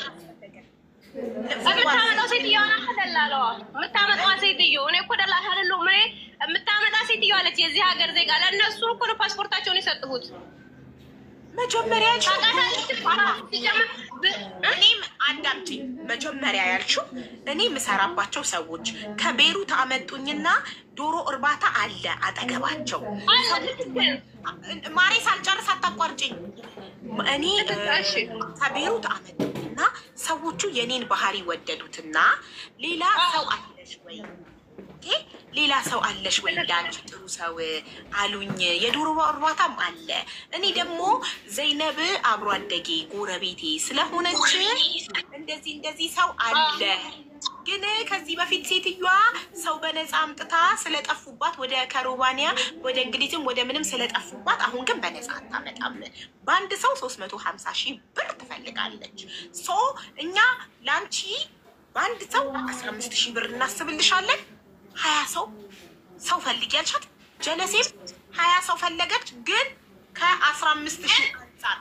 የምታመጣው ሴትዮዋ ናት። ደላላዋ የምታመጣዋ ሴትዮ እኔ እኮ ደላላ አይደለሁም። እኔ የምታመጣ ሴትዮ አለች የዚህ ሀገር ዜጋ። ለእነሱ እኮ ነው ፓስፖርታቸውን የሰጥሁት። መጀመሪያ እኔም አዳምጪኝ። መጀመሪያ ያልሽው እኔ የምሰራባቸው ሰዎች ከቤሩት አመጡኝና ዶሮ እርባታ አለ አጠገባቸው። ማሬ ሳልጨርስ አታቋርጭኝ። እኔ ከቤሩት አመጡኝና ሰዎቹ የኔን ባህሪ ወደዱትና ሌላ ሰው አለሽ ወይ ሌላ ሰው አለሽ ወይ እንዳንቺ ጥሩ ሰው አሉኝ። የዶሮ እርባታም አለ። እኔ ደግሞ ዘይነብ አብሮ አደጌ ጎረቤቴ ስለሆነች እንደዚህ ሰው አለ። ግን ከዚህ በፊት ሴትዮዋ ሰው በነፃ አምጥታ ስለጠፉባት ወደ ከሮማንያ ወደ እንግሊዝም ወደ ምንም ስለጠፉባት አሁን ግን በነፃ አታመጣም። በአንድ ሰው 350 ሺህ ብር ትፈልጋለች። እኛ ለአንቺ በአንድ ሰው 15 ሺህ ብር እናስብልሻለን። 20 ሰው ፈልጊ ያልሻት ጀለሴም 20 ሰው ፈለገች። ግን ከ15 ሺህ አንጻር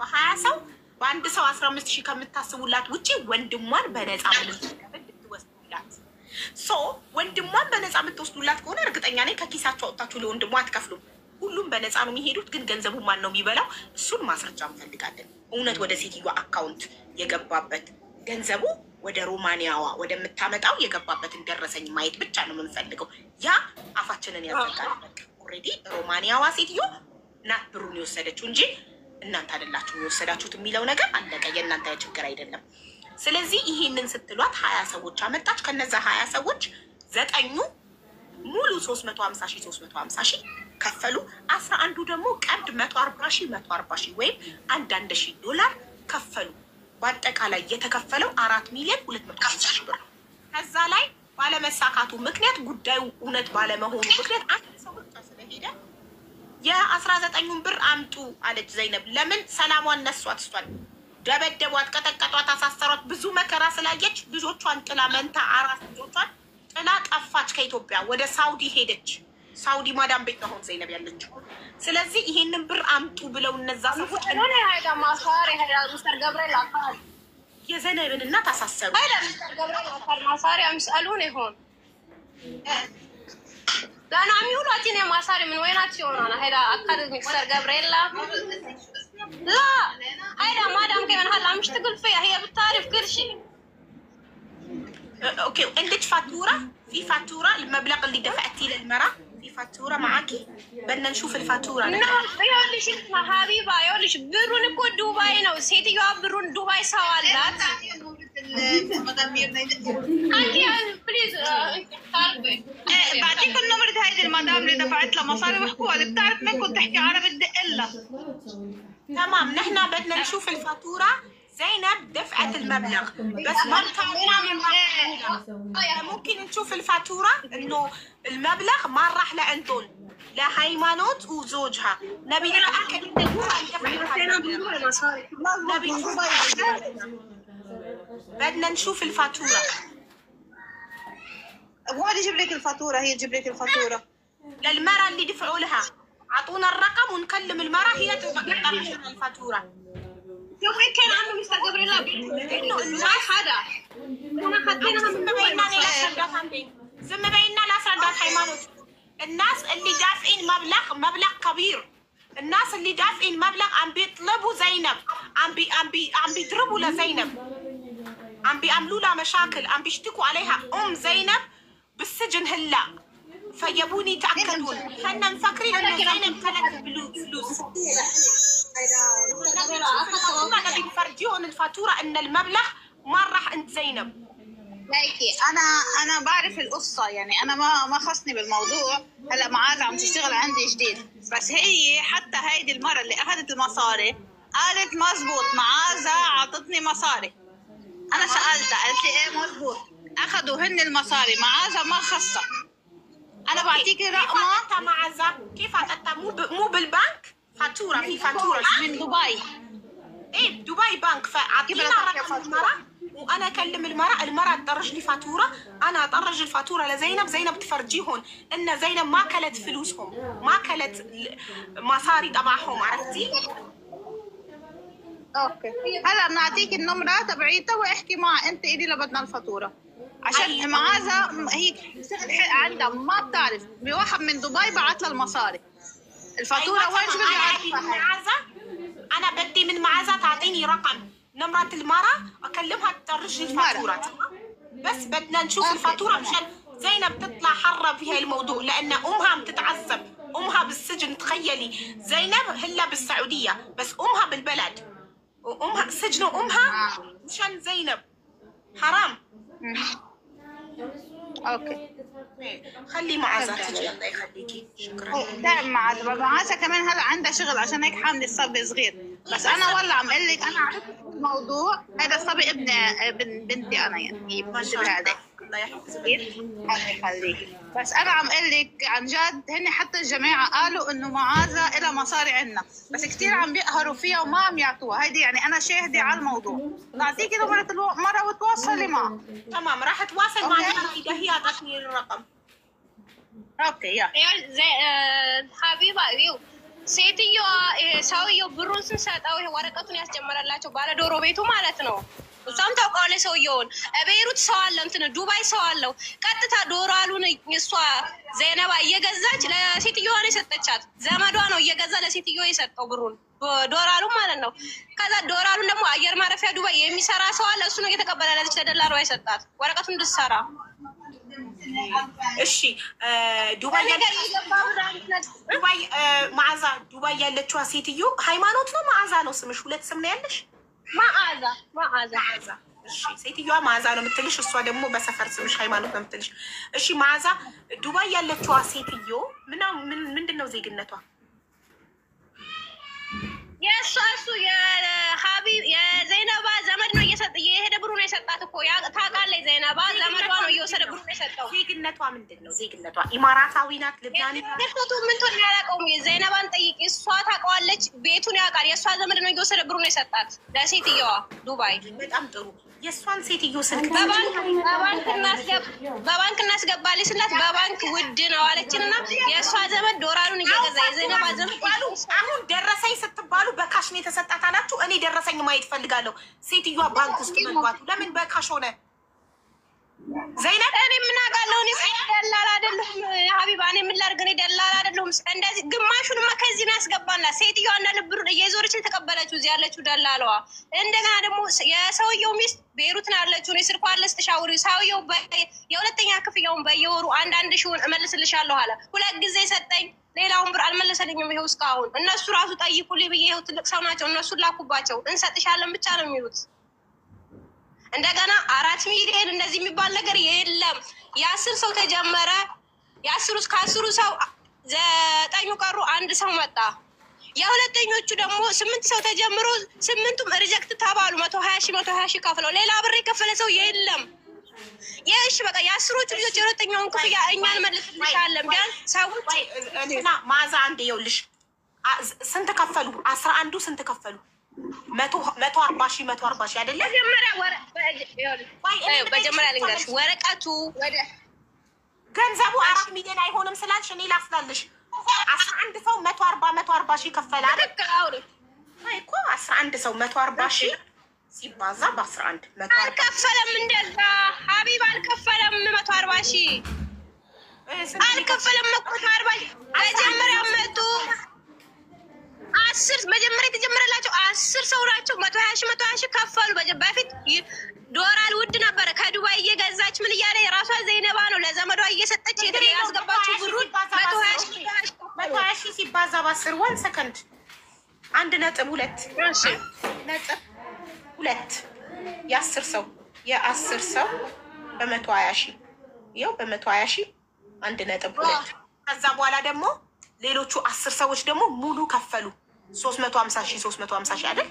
በ20 ሰው በአንድ ሰው 15 ሺህ ከምታስቡላት ውጪ ወንድሟን በነፃ ምንም ልትወስዱላት። ወንድሟን በነፃ የምትወስዱላት ከሆነ እርግጠኛ ነኝ ከኪሳቸው አውጥታችሁ ለወንድሟ አትከፍሉም። ሁሉም በነፃ ነው የሚሄዱት። ግን ገንዘቡ ማን ነው የሚበላው? እሱን ማስረጃ እንፈልጋለን። እውነት ወደ ሴትዮዋ አካውንት የገባበት ገንዘቡ ወደ ሮማንያዋ ወደምታመጣው የገባበትን ደረሰኝ ማየት ብቻ ነው የምንፈልገው። ያ አፋችንን ያዘጋል። ኦልሬዲ ሮማንያዋ ሴትዮ ናት ብሩን የወሰደችው እንጂ እናንተ አይደላችሁም የወሰዳችሁት የሚለው ነገር አለቀ። የእናንተ ችግር አይደለም። ስለዚህ ይሄንን ስትሏት 20 ሰዎች አመጣች። ከነዛ 20 ሰዎች 9ኙ ሙሉ 350 ሺህ ከፈሉ። 11ዱ ደግሞ ቀንድ 140 ሺህ ወይም $1,000 ከፈሉ። በአጠቃላይ የተከፈለው 4,250,000 ብር። ከዛ ላይ ባለመሳካቱ ምክንያት ጉዳዩ እውነት ባለመሆኑ ምክንያት አንድ ሰው ብቻ ስለሄደ የ19ኙን ብር አምጡ አለች ዘይነብ። ለምን ሰላሟን ነሷት? እሷን ደበደቧት፣ ቀጠቀጧት፣ አሳሰሯት። ብዙ መከራ ስላየች ልጆቿን ጥላ መንታ 4 ልጆቿን ጥላ ጠፋች። ከኢትዮጵያ ወደ ሳውዲ ሄደች። ሳውዲ ማዳም ቤት ነው ዘይነብ ያለችው። ስለዚህ ይሄንን ብር አምጡ ብለው እነዛ ሰዎች የዘይነብን እናት አሳሰሩ። لا عميولو أتيني مصاري من وين أتيون أنا هيدا أكاد مكسر جبريلا لا هيدا ما دام كمان هلا مش تقول فيها هي بتعرف كل شيء. أوكي عندك فاتورة؟ في فاتورة المبلغ اللي دفعتيه للمرأة في فاتورة معاكي؟ بدنا نشوف الفاتورة. نعم يقولش اسمها حبيبة يقولش برون يكون دبي نو سيتي يا برون دبي سوالات. أنتي بليز تعرفي. بعطيك النمرة هيدي المدام اللي دفعت لها مصاري وحكوها اللي بتعرف منكم تحكي عربي بدق لها. تمام نحن بدنا نشوف الفاتورة. زينب دفعت المبلغ بس ما ممكن نشوف الفاتورة انه المبلغ ما راح لأنتون لهيمانوت وزوجها. نبي نتأكد انه هو نبي بدنا نشوف الفاتورة. هو اللي يجيب لك الفاتورة هي تجيب لك الفاتورة للمرأة اللي دفعوا لها. اعطونا الرقم ونكلم المرأة هي تقدر الفاتورة. شوف هيك كان عنده مستقبل لا إنه ما حدا أنا خديناها من زم بيننا لا سردات هيمانوت. الناس اللي دافعين مبلغ كبير. الناس اللي دافعين مبلغ عم بيطلبوا زينب عم بيضربوا لزينب عم بيعملوا لها مشاكل عم بيشتكوا عليها زينب بالسجن هلا فيبوني يتأكدون. احنا مفكرين انه زينب كانت فلوس نبي نفرجيهم الفاتورة ان المبلغ ما راح عند زينب. لايكي انا بعرف القصة يعني انا ما خصني بالموضوع. هلا معاذ عم تشتغل عندي جديد بس هي حتى هيدي المرة اللي اخذت المصاري قالت مزبوط معاذ عطتني مصاري. انا سألتها قالت لي ايه مزبوط اخذوا هن المصاري معاذ ما خصها. انا بعطيكي رقمها معاذ كيف عطتها مو بالبنك فاتورة في فاتورة من دبي. ايه دبي بنك فاعطينا رقم المرأة وانا اكلم المرأة تدرج لي فاتورة. انا اطرج الفاتورة لزينب تفرجيهم ان زينب ما كلت فلوسهم ما كلت مصاري تبعهم. عرفتي؟ اوكي هلا بنعطيك النمرة تبعيتها واحكي معها انت ايدي لبدنا الفاتورة عشان معاذ هي عندها ما بتعرف بواحد من دبي بعت لها المصاري. الفاتورة وين شو بدي اعرفها؟ انا بدي من معاذ تعطيني رقم نمرة المرأة اكلمها تدرج لي الفاتورة. بس بدنا نشوف الفاتورة مشان زينب تطلع حرة في هاي الموضوع لان امها عم تتعذب. امها بالسجن. تخيلي زينب هلا بالسعودية بس امها بالبلد وامها سجنوا امها مشان زينب. حرام. اوكي خلي معاذ تجي الله يخليكي. شكرا. دائما معاذ كمان هلا عندها شغل عشان هيك حامله الصبي صغير. بس انا والله عم اقول لك انا عرفت الموضوع. هذا الصبي ابن بنتي انا يعني ما شاء الله الله يحفظك. الله يخليك. بس انا عم اقول لك عن جد هن حتى الجماعه قالوا انه معاذ لها مصاري عندنا بس كثير عم بيقهروا فيها وما عم يعطوها. هيدي يعني انا شاهده على الموضوع. نعطيكي نمرة المرة وتواصلي معها. تمام راح اتواصل مع المرأة اذا هي اعطتني الرقم. اوكي يا حبيبة يو ሴትዮዋ ሰውየው ብሩን ስንሰጠው ይሄ ወረቀቱን ያስጀመረላቸው ባለ ዶሮ ቤቱ ማለት ነው። እሷም ታውቀዋለች ሰውየውን። ቤይሩት ሰው አለ እንትን ዱባይ ሰው አለው። ቀጥታ ዶላሩን እሷ ዘይነባ እየገዛች ለሴትዮዋ ነው የሰጠቻት። ዘመዷ ነው እየገዛ ለሴትዮዋ የሰጠው ብሩን ዶላሩ ማለት ነው። ከዛ ዶላሩን ደግሞ አየር ማረፊያ ዱባይ የሚሰራ ሰው አለ። እሱ ነው እየተቀበለለች ለደላሏ የሰጣት ወረቀቱን እንድትሰራ። እሺ ዱባይ መዓዛ ዱባይ ያለችዋ ሴትዮ ሃይማኖት ነው መዓዛ ነው ስምሽ? ሁለት ስም ነው ያለሽ? መዓዛ እሺ ሴትዮዋ መዓዛ ነው የምትልሽ፣ እሷ ደግሞ በሰፈር ስምሽ ሃይማኖት ነው የምትልሽ። እሺ መዓዛ ዱባይ ያለችዋ ሴትዮ ምንድን ነው ዜግነቷ? የእሱ የሀቢብ የዘይነባ ዘመድ ነው እየሄደ ብሩን የሰጣት እኮ ታውቃለች። ዘይነባ ዘመዷ ነው እየወሰደ ብሩን የሰጠው። ዜግነቷ ምንድን ነው? ዜግነቷ ኢማራታዊ ናት? ልብናኒ ፎቶ ምን ቶን ያላቀውም ዘይነባን ጠይቂ፣ እሷ ታውቀዋለች። ቤቱን ያውቃል። የእሷ ዘመድ ነው እየወሰደ ብሩን የሰጣት ለሴትየዋ ዱባይ። በጣም ጥሩ። የእሷን ሴትዮ ስልክ በባንክ እናስገባልኝ ስላት በባንክ ውድ ነው አለችን እና የእሷ ዘመድ ዶላሩን እየገዛ የዘይነባ ዘመድ አሁን ደረሰኝ ስትባሉ በካሽ ነው የተሰጣት አላችሁ። እኔ ደረሰኝ ማየት ፈልጋለሁ። ሴትዮዋ ባንክ ውስጥ መግባቱ ለምን በካሽ ሆነ? ዘይነብ እኔ ምን አውቃለሁ? እኔ ደላላ አይደለሁም ሀቢባ። እኔ ምን ላድርግ? እኔ ደላላ አይደለሁም። እንደዚህ ግማሹንማ ከዚህ ነው ያስገባላት። ሴትዮዋ እንዳለ ብሩን እየዞረች የተቀበለችው እዚህ ያለችው ደላላዋ። እንደገና ደግሞ የሰውየው ሚስት ቤሩት ነው ያለችው። እኔ ስልኳ አለ ስትሻውሪ ሰውየው የሁለተኛ ክፍያውን በየወሩ አንዳንድ ሺውን እመልስልሻለሁ አለ። 2 ጊዜ ሰጠኝ። ሌላውን ብር አልመለሰልኝም። ይኸው እስካሁን እነሱ ራሱ ጠይቁልኝ ብዬ ይኸው ትልቅ ሰው ናቸው እነሱን ላኩባቸው። እንሰጥሻለን ብቻ ነው የሚሉት። እንደገና 4 ሚሊዮን እንደዚህ የሚባል ነገር የለም። የ10 ሰው ተጀመረ። ከ10 ሰው 9 ቀሩ። 1 ሰው መጣ። የሁለተኞቹ ደግሞ 8 ሰው ተጀምሮ 8ቱም ሪጀክት ተባሉ። 120 ሺህ ከፍለው ሌላ ብር የከፈለ ሰው የለም። የእሺ በቃ የ10ዎቹ ልጆች የሁለተኛውን ክፍያ እኛን መልስልሻለን። ቢያንስ ሰዎች እና ማዛ አንድ ይኸውልሽ ስንት ከፈሉ? 11ዱ ስንት ከፈሉ? 140 ሺህ አይደለ? መጀመሪያ ልንገርሽ ወረቀቱ ገንዘቡ 4 ሚሊዮን አይሆንም ስላልሽ እኔ ላስላልሽ 11 ሰው 140 ሺህ ከፈለ አይደል? እኮ 11 ሰው 140 ሺህ ሲባዛ በ11 አልከፈለም። እንደዛ ሀቢብ አልከፈለም። 140 ሺህ አልከፈለም። 140 ሺህ መጀመሪያ መጡ 10 መጀመሪያ የተጀመረላቸው 10 ሰው ናቸው። 120 ሺህ ከፈሉ። በፊት ዶላር ውድ ነበረ። ከዱባይ እየገዛች ምን እያለ የራሷ ዘይነባ ነው ለዘመዷ እየሰጠች ያስገባችው ብሩን 120 ሺህ ሲባዛ በ10 1 ሰከንድ 1.2 የ10 ሰው በ120 ሺህ ይኸው በ120 ሺህ 1.2 ከዛ በኋላ ደግሞ ሌሎቹ 10 ሰዎች ደግሞ ሙሉ ከፈሉ 350 ሺህ አይደል?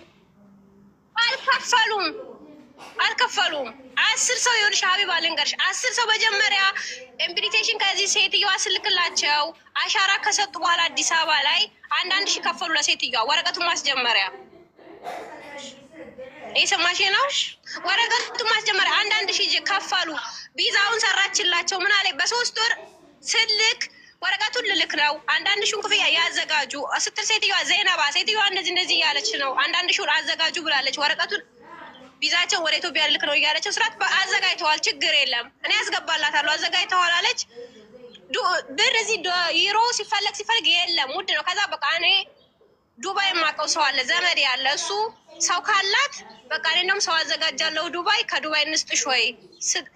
አልከፈሉም። 10 ሰው ይኸውልሽ ሀቢባ ልንገርሽ 10 ሰው መጀመሪያ ኢንቪቴሽን ከዚህ ሴትዮዋ ስልክላቸው አሻራ ከሰጡ በኋላ አዲስ አበባ ላይ 1 ሺህ ከፈሉ ለሴትዮዋ ወረቀቱን ማስጀመሪያ። የሰማሽ ነው? ወረቀቱን ማስጀመሪያ 1 ሺህ ከፈሉ። ቪዛውን ሰራችላቸው። ምን አለ በ3 ወር ስልክ ወረቀቱን ልልክ ነው 1 ሺህ ክፍያ ያዘጋጁ ስትል ሴትዮዋ ዘይነባ ሴትዮዋ እንደዚህ እያለች ነው 1 ሺህ አዘጋጁ ብላለች። ወረቀቱን ቪዛቸው ወደ ኢትዮጵያ ልልክ ነው እያለችው ስራት አዘጋጅተዋል። ችግር የለም እኔ ያስገባላታለሁ አዘጋጅተዋል አለች። ብር እዚህ ዩሮ ሲፈለግ የለም ውድ ነው። ከዛ በቃ እኔ ዱባይ የማውቀው ሰው አለ ዘመድ ያለ እሱ ሰው ካላት በቃ እኔ እንደውም ሰው አዘጋጃለሁ ዱባይ ከዱባይ እንስጥሽ ወይ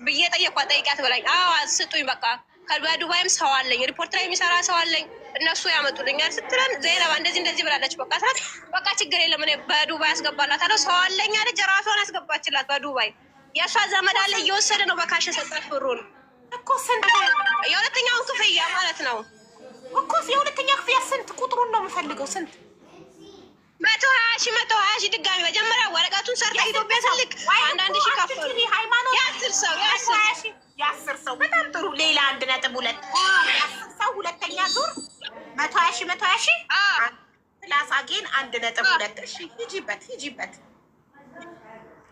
ብዬ ጠየኳት። ጠይቂያት በላኝ። አዎ ስጡኝ በቃ ከዱባይም ሰው አለኝ ሪፖርት ላይ የሚሰራ ሰው አለኝ እነሱ ያመጡልኛል ስትለን ዘይነባ እንደዚህ ብላለች። በቃ ስራት በቃ ችግር የለም እኔ በዱባይ ያስገባላታለሁ ሰው አለኝ አለች። ራሷን ያስገባችላት በዱባይ የእሷ ዘመድ አለ እየወሰደ ነው በካሽ የሰጣት ብሩን እኮ ስንት የሁለተኛውን ክፍያ ማለት ነው እኮ የሁለተኛ ክፍያ ስንት ቁጥሩን ነው የምፈልገው ስንት 120 ሺህ ድጋሚ መጀመሪያ ወረቀቱን ሰርታ ኢትዮጵያ ስልክ 1 ሺህ ከፈሉ። የ10 ሰው በጣም ጥሩ። ሌላ 1.2 10 ሰው ሁለተኛ ዙር 120 ሺህ ፕላስ አጌን 1.2 እሺ ሂጂበት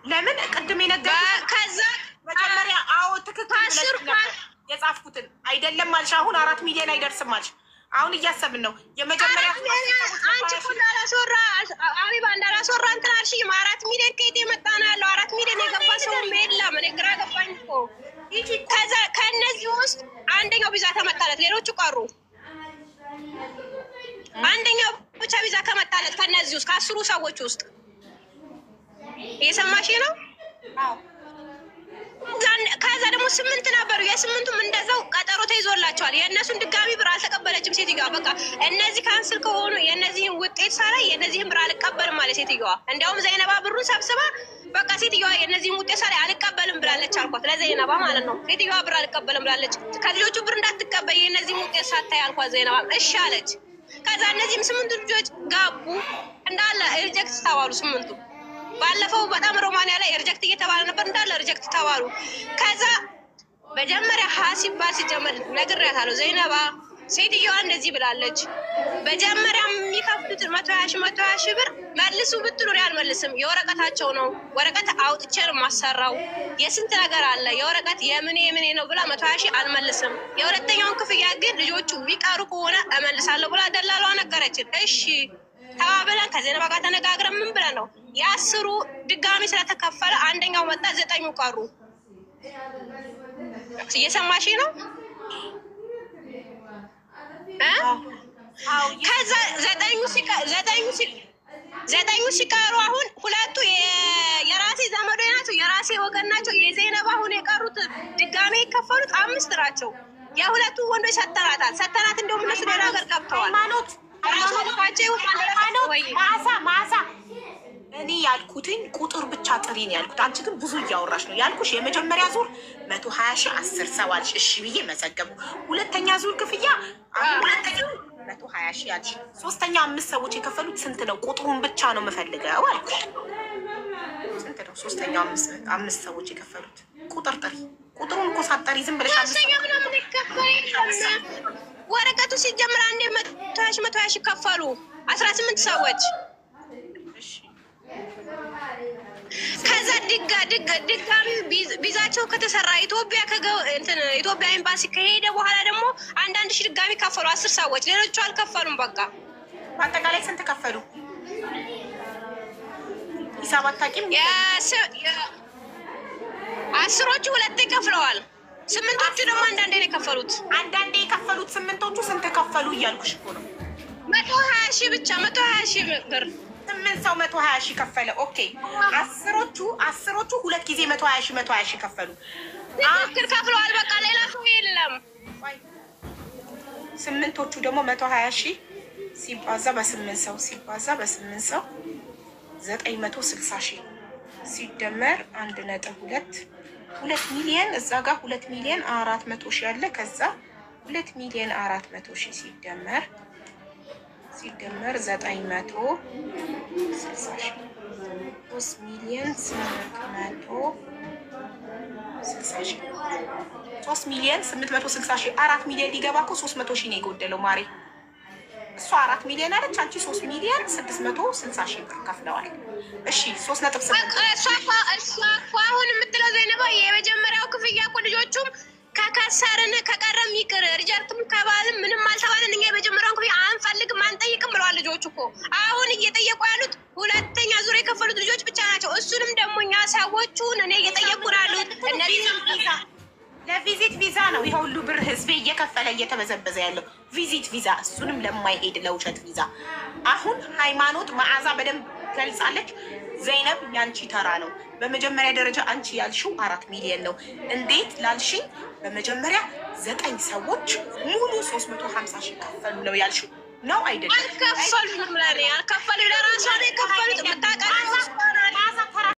ለምን ቅድም የነገርኩሽ ከዛ መጀመሪያ አዎ ትክክል የጻፍኩትን አይደለም አልሽ። አሁን 4 ሚሊዮን አይደርስም አልሽ። አሁን እያሰብን ነው የመጀመሪያ አንቺ ሁላ ላስወራ ሀቢባ እንዳላስወራ እንትን አልሽኝ። 4 ሚሊዮን ከየት የመጣ ነው ያለው? 4 ሚሊዮን የገባ ሰው የለም። እኔ ግራ ገባኝ እኮ። ከዛ ከእነዚህ ውስጥ አንደኛው ቪዛ ተመታለት፣ ሌሎቹ ቀሩ። አንደኛው ብቻ ቪዛ ከመታለት ከእነዚህ ውስጥ ከ10 ሰዎች ውስጥ እየሰማሽ ነው? አዎ። ከዛ ደግሞ 8 ነበሩ። የ8ቱም እንደዛው ቀጠሮ ተይዞላቸዋል። የእነሱን ድጋሚ ብር አልተቀበለችም ሴትዮዋ። በቃ እነዚህ ካንስል ከሆኑ የእነዚህን ውጤት ሳላይ የእነዚህን ብር አልቀበልም ማለት ሴትዮዋ። እንዲያውም ዘይነባ ብሩን ሰብስባ በቃ ሴትዮዋ የእነዚህን ውጤት ሳላይ አልቀበልም ብላለች አልኳት። ለዘይነባ ማለት ነው። ሴትዮዋ ብር አልቀበልም ብላለች። ከልጆቹ ብር እንዳትቀበል የእነዚህን ውጤት ሳታይ አልኳት። ዘይነባ እሺ አለች። ከዛ እነዚህም 8 ልጆች ጋቡ እንዳለ ሪጀክት ተባሉ 8ቱ ባለፈው በጣም ሮማንያ ላይ ሪጀክት እየተባለ ነበር እንዳለ ሪጀክት ተባሉ። ከዛ መጀመሪያ ሀሲባ ሲጀመር ነግሬያታለሁ። ዘይነባ ሴትዮዋ እንደዚህ ብላለች። መጀመሪያ የሚከፍሉት 120 ሺህ ብር መልሱ ብትሉ እኔ አልመልስም። የወረቀታቸው ነው ወረቀት አውጥቼ ነው የማሰራው። የስንት ነገር አለ የወረቀት የምኔ ነው ብላ 120 ሺህ አልመልስም። የሁለተኛውን ክፍያ ግን ልጆቹ ቢቀሩ ከሆነ እመልሳለሁ ብላ ደላሏ ነገረችን። እሺ ተባብለን ከዜና ጋር ተነጋግረን ምን ብለን ነው የአስሩ ድጋሚ ስለተከፈለ አንደኛው መጣ 9 ቀሩ። እየሰማሽ ነው? ከዛ 9 ሲቀሩ አሁን ሁለቱ የራሴ ዘመዶ ናቸው፣ የራሴ ወገን ናቸው። የዜነባ አሁን የቀሩት ድጋሚ የከፈሉት 5 ናቸው። የሁለቱ ወንዶች ሰተናት እንደውም እነሱ ሌላ ሀገር ገብተዋል። ማሳ እኔ ያልኩትኝ ቁጥር ብቻ ጥሪ ነው ያልኩት። አንቺ ግን ብዙ እያወራሽ ነው ያልኩሽ። የመጀመሪያ ዙር 120 ሺህ 10 ሰው አልሽ። እሺ ብዬ መዘገቡ። ሁለተኛ ዙር ክፍያ 120 ሺህ ያልሽ። ሶስተኛ 5 ሰዎች የከፈሉት ስንት ነው? ቁጥሩን ብቻ ነው የምፈልገው አልኩሽ። ስንት ነው? ሶስተኛው 5 ሰዎች የከፈሉት ቁጥር ጥሪ። ቁጥሩን እኮ ሳትጠሪ ዝም ብለሽ ወረቀቱ ሲጀምር አንዴ 120 ሺህ ከፈሉ 18 ሰዎች። ከዛ ድጋሚ ቢዛቸው ከተሰራ ኢትዮጵያ ኤምባሲ ከሄደ በኋላ ደግሞ 1 ሺህ ድጋሚ ከፈሉ 10 ሰዎች። ሌሎቹ አልከፈሉም። በቃ በአጠቃላይ ስንት ከፈሉ? ሂሳብ አታውቂም? 10ዎቹ 2 ከፍለዋል። 8ዎቹ ደግሞ አንዳንዴ ነው የከፈሉት። አንዳንዴ የከፈሉት 8ዎቹ ስንት ከፈሉ እያልኩሽ እኮ ነው። 120 ሺህ ብቻ 120 ሺህ ብር 8 ሰው 120 ሺህ ከፈለ። ኦኬ 10ዎቹ 2 ጊዜ 120 ሺህ ከፈሉ። ትክክል ከፍለዋል። በቃ ሌላ ሰው የለም። 8ዎቹ ደግሞ 120 ሺህ ሲባዛ በ8 ሰው 960 ሺህ ሲደመር 1.2 ሚሊዮን እዛ ጋር 2 ሚሊዮን 400 ሺህ አለ። ከዛ 2 ሚሊዮን 400 ሺህ ሲደመር 960 ሺህ 3 ሚሊዮን 860 ሺህ 3 ሚሊዮን 860 ሺህ 4 ሚሊዮን ሊገባ እኮ 300 ሺህ ነው የጎደለው ማሬ። እሷ 4 ሚሊዮን አለች፣ አንቺ 3 ሚሊዮን 660 ሺህ ብር ከፍለዋል። እሺ 3.8 እሷ አሁን የምትለው ዘይነባ የመጀመሪያው ክፍያ እኮ ልጆቹም ከከሰርን ከቀረም ይቅር ሪጀክትም ከባልም ምንም አልተባለን እኛ የመጀመሪያውን ክፍያ አንፈልግም አንጠይቅም ብለዋል ልጆቹ እኮ። አሁን እየጠየቁ ያሉት ሁለተኛ ዙር የከፈሉት ልጆች ብቻ ናቸው። እሱንም ደግሞ እኛ ሰዎቹን እኔ እየጠየቁ ያሉት እነዚህ ለቪዚት ቪዛ ነው ይሄ ሁሉ ብር ህዝቤ እየከፈለ እየተበዘበዘ ያለው ቪዚት ቪዛ፣ እሱንም ለማይሄድ ለውሸት ቪዛ። አሁን ሃይማኖት መዓዛ በደንብ ገልጻለች። ዘይነብ ያንቺ ተራ ነው። በመጀመሪያ ደረጃ አንቺ ያልሽው 4 ሚሊዮን ነው። እንዴት ላልሽኝ በመጀመሪያ 9 ሰዎች ሙሉ 350 ሺህ ከፈሉ ነው ያልሽው ነው አይደለም? አልከፈሉም ለራሷ ነው የከፈሉት።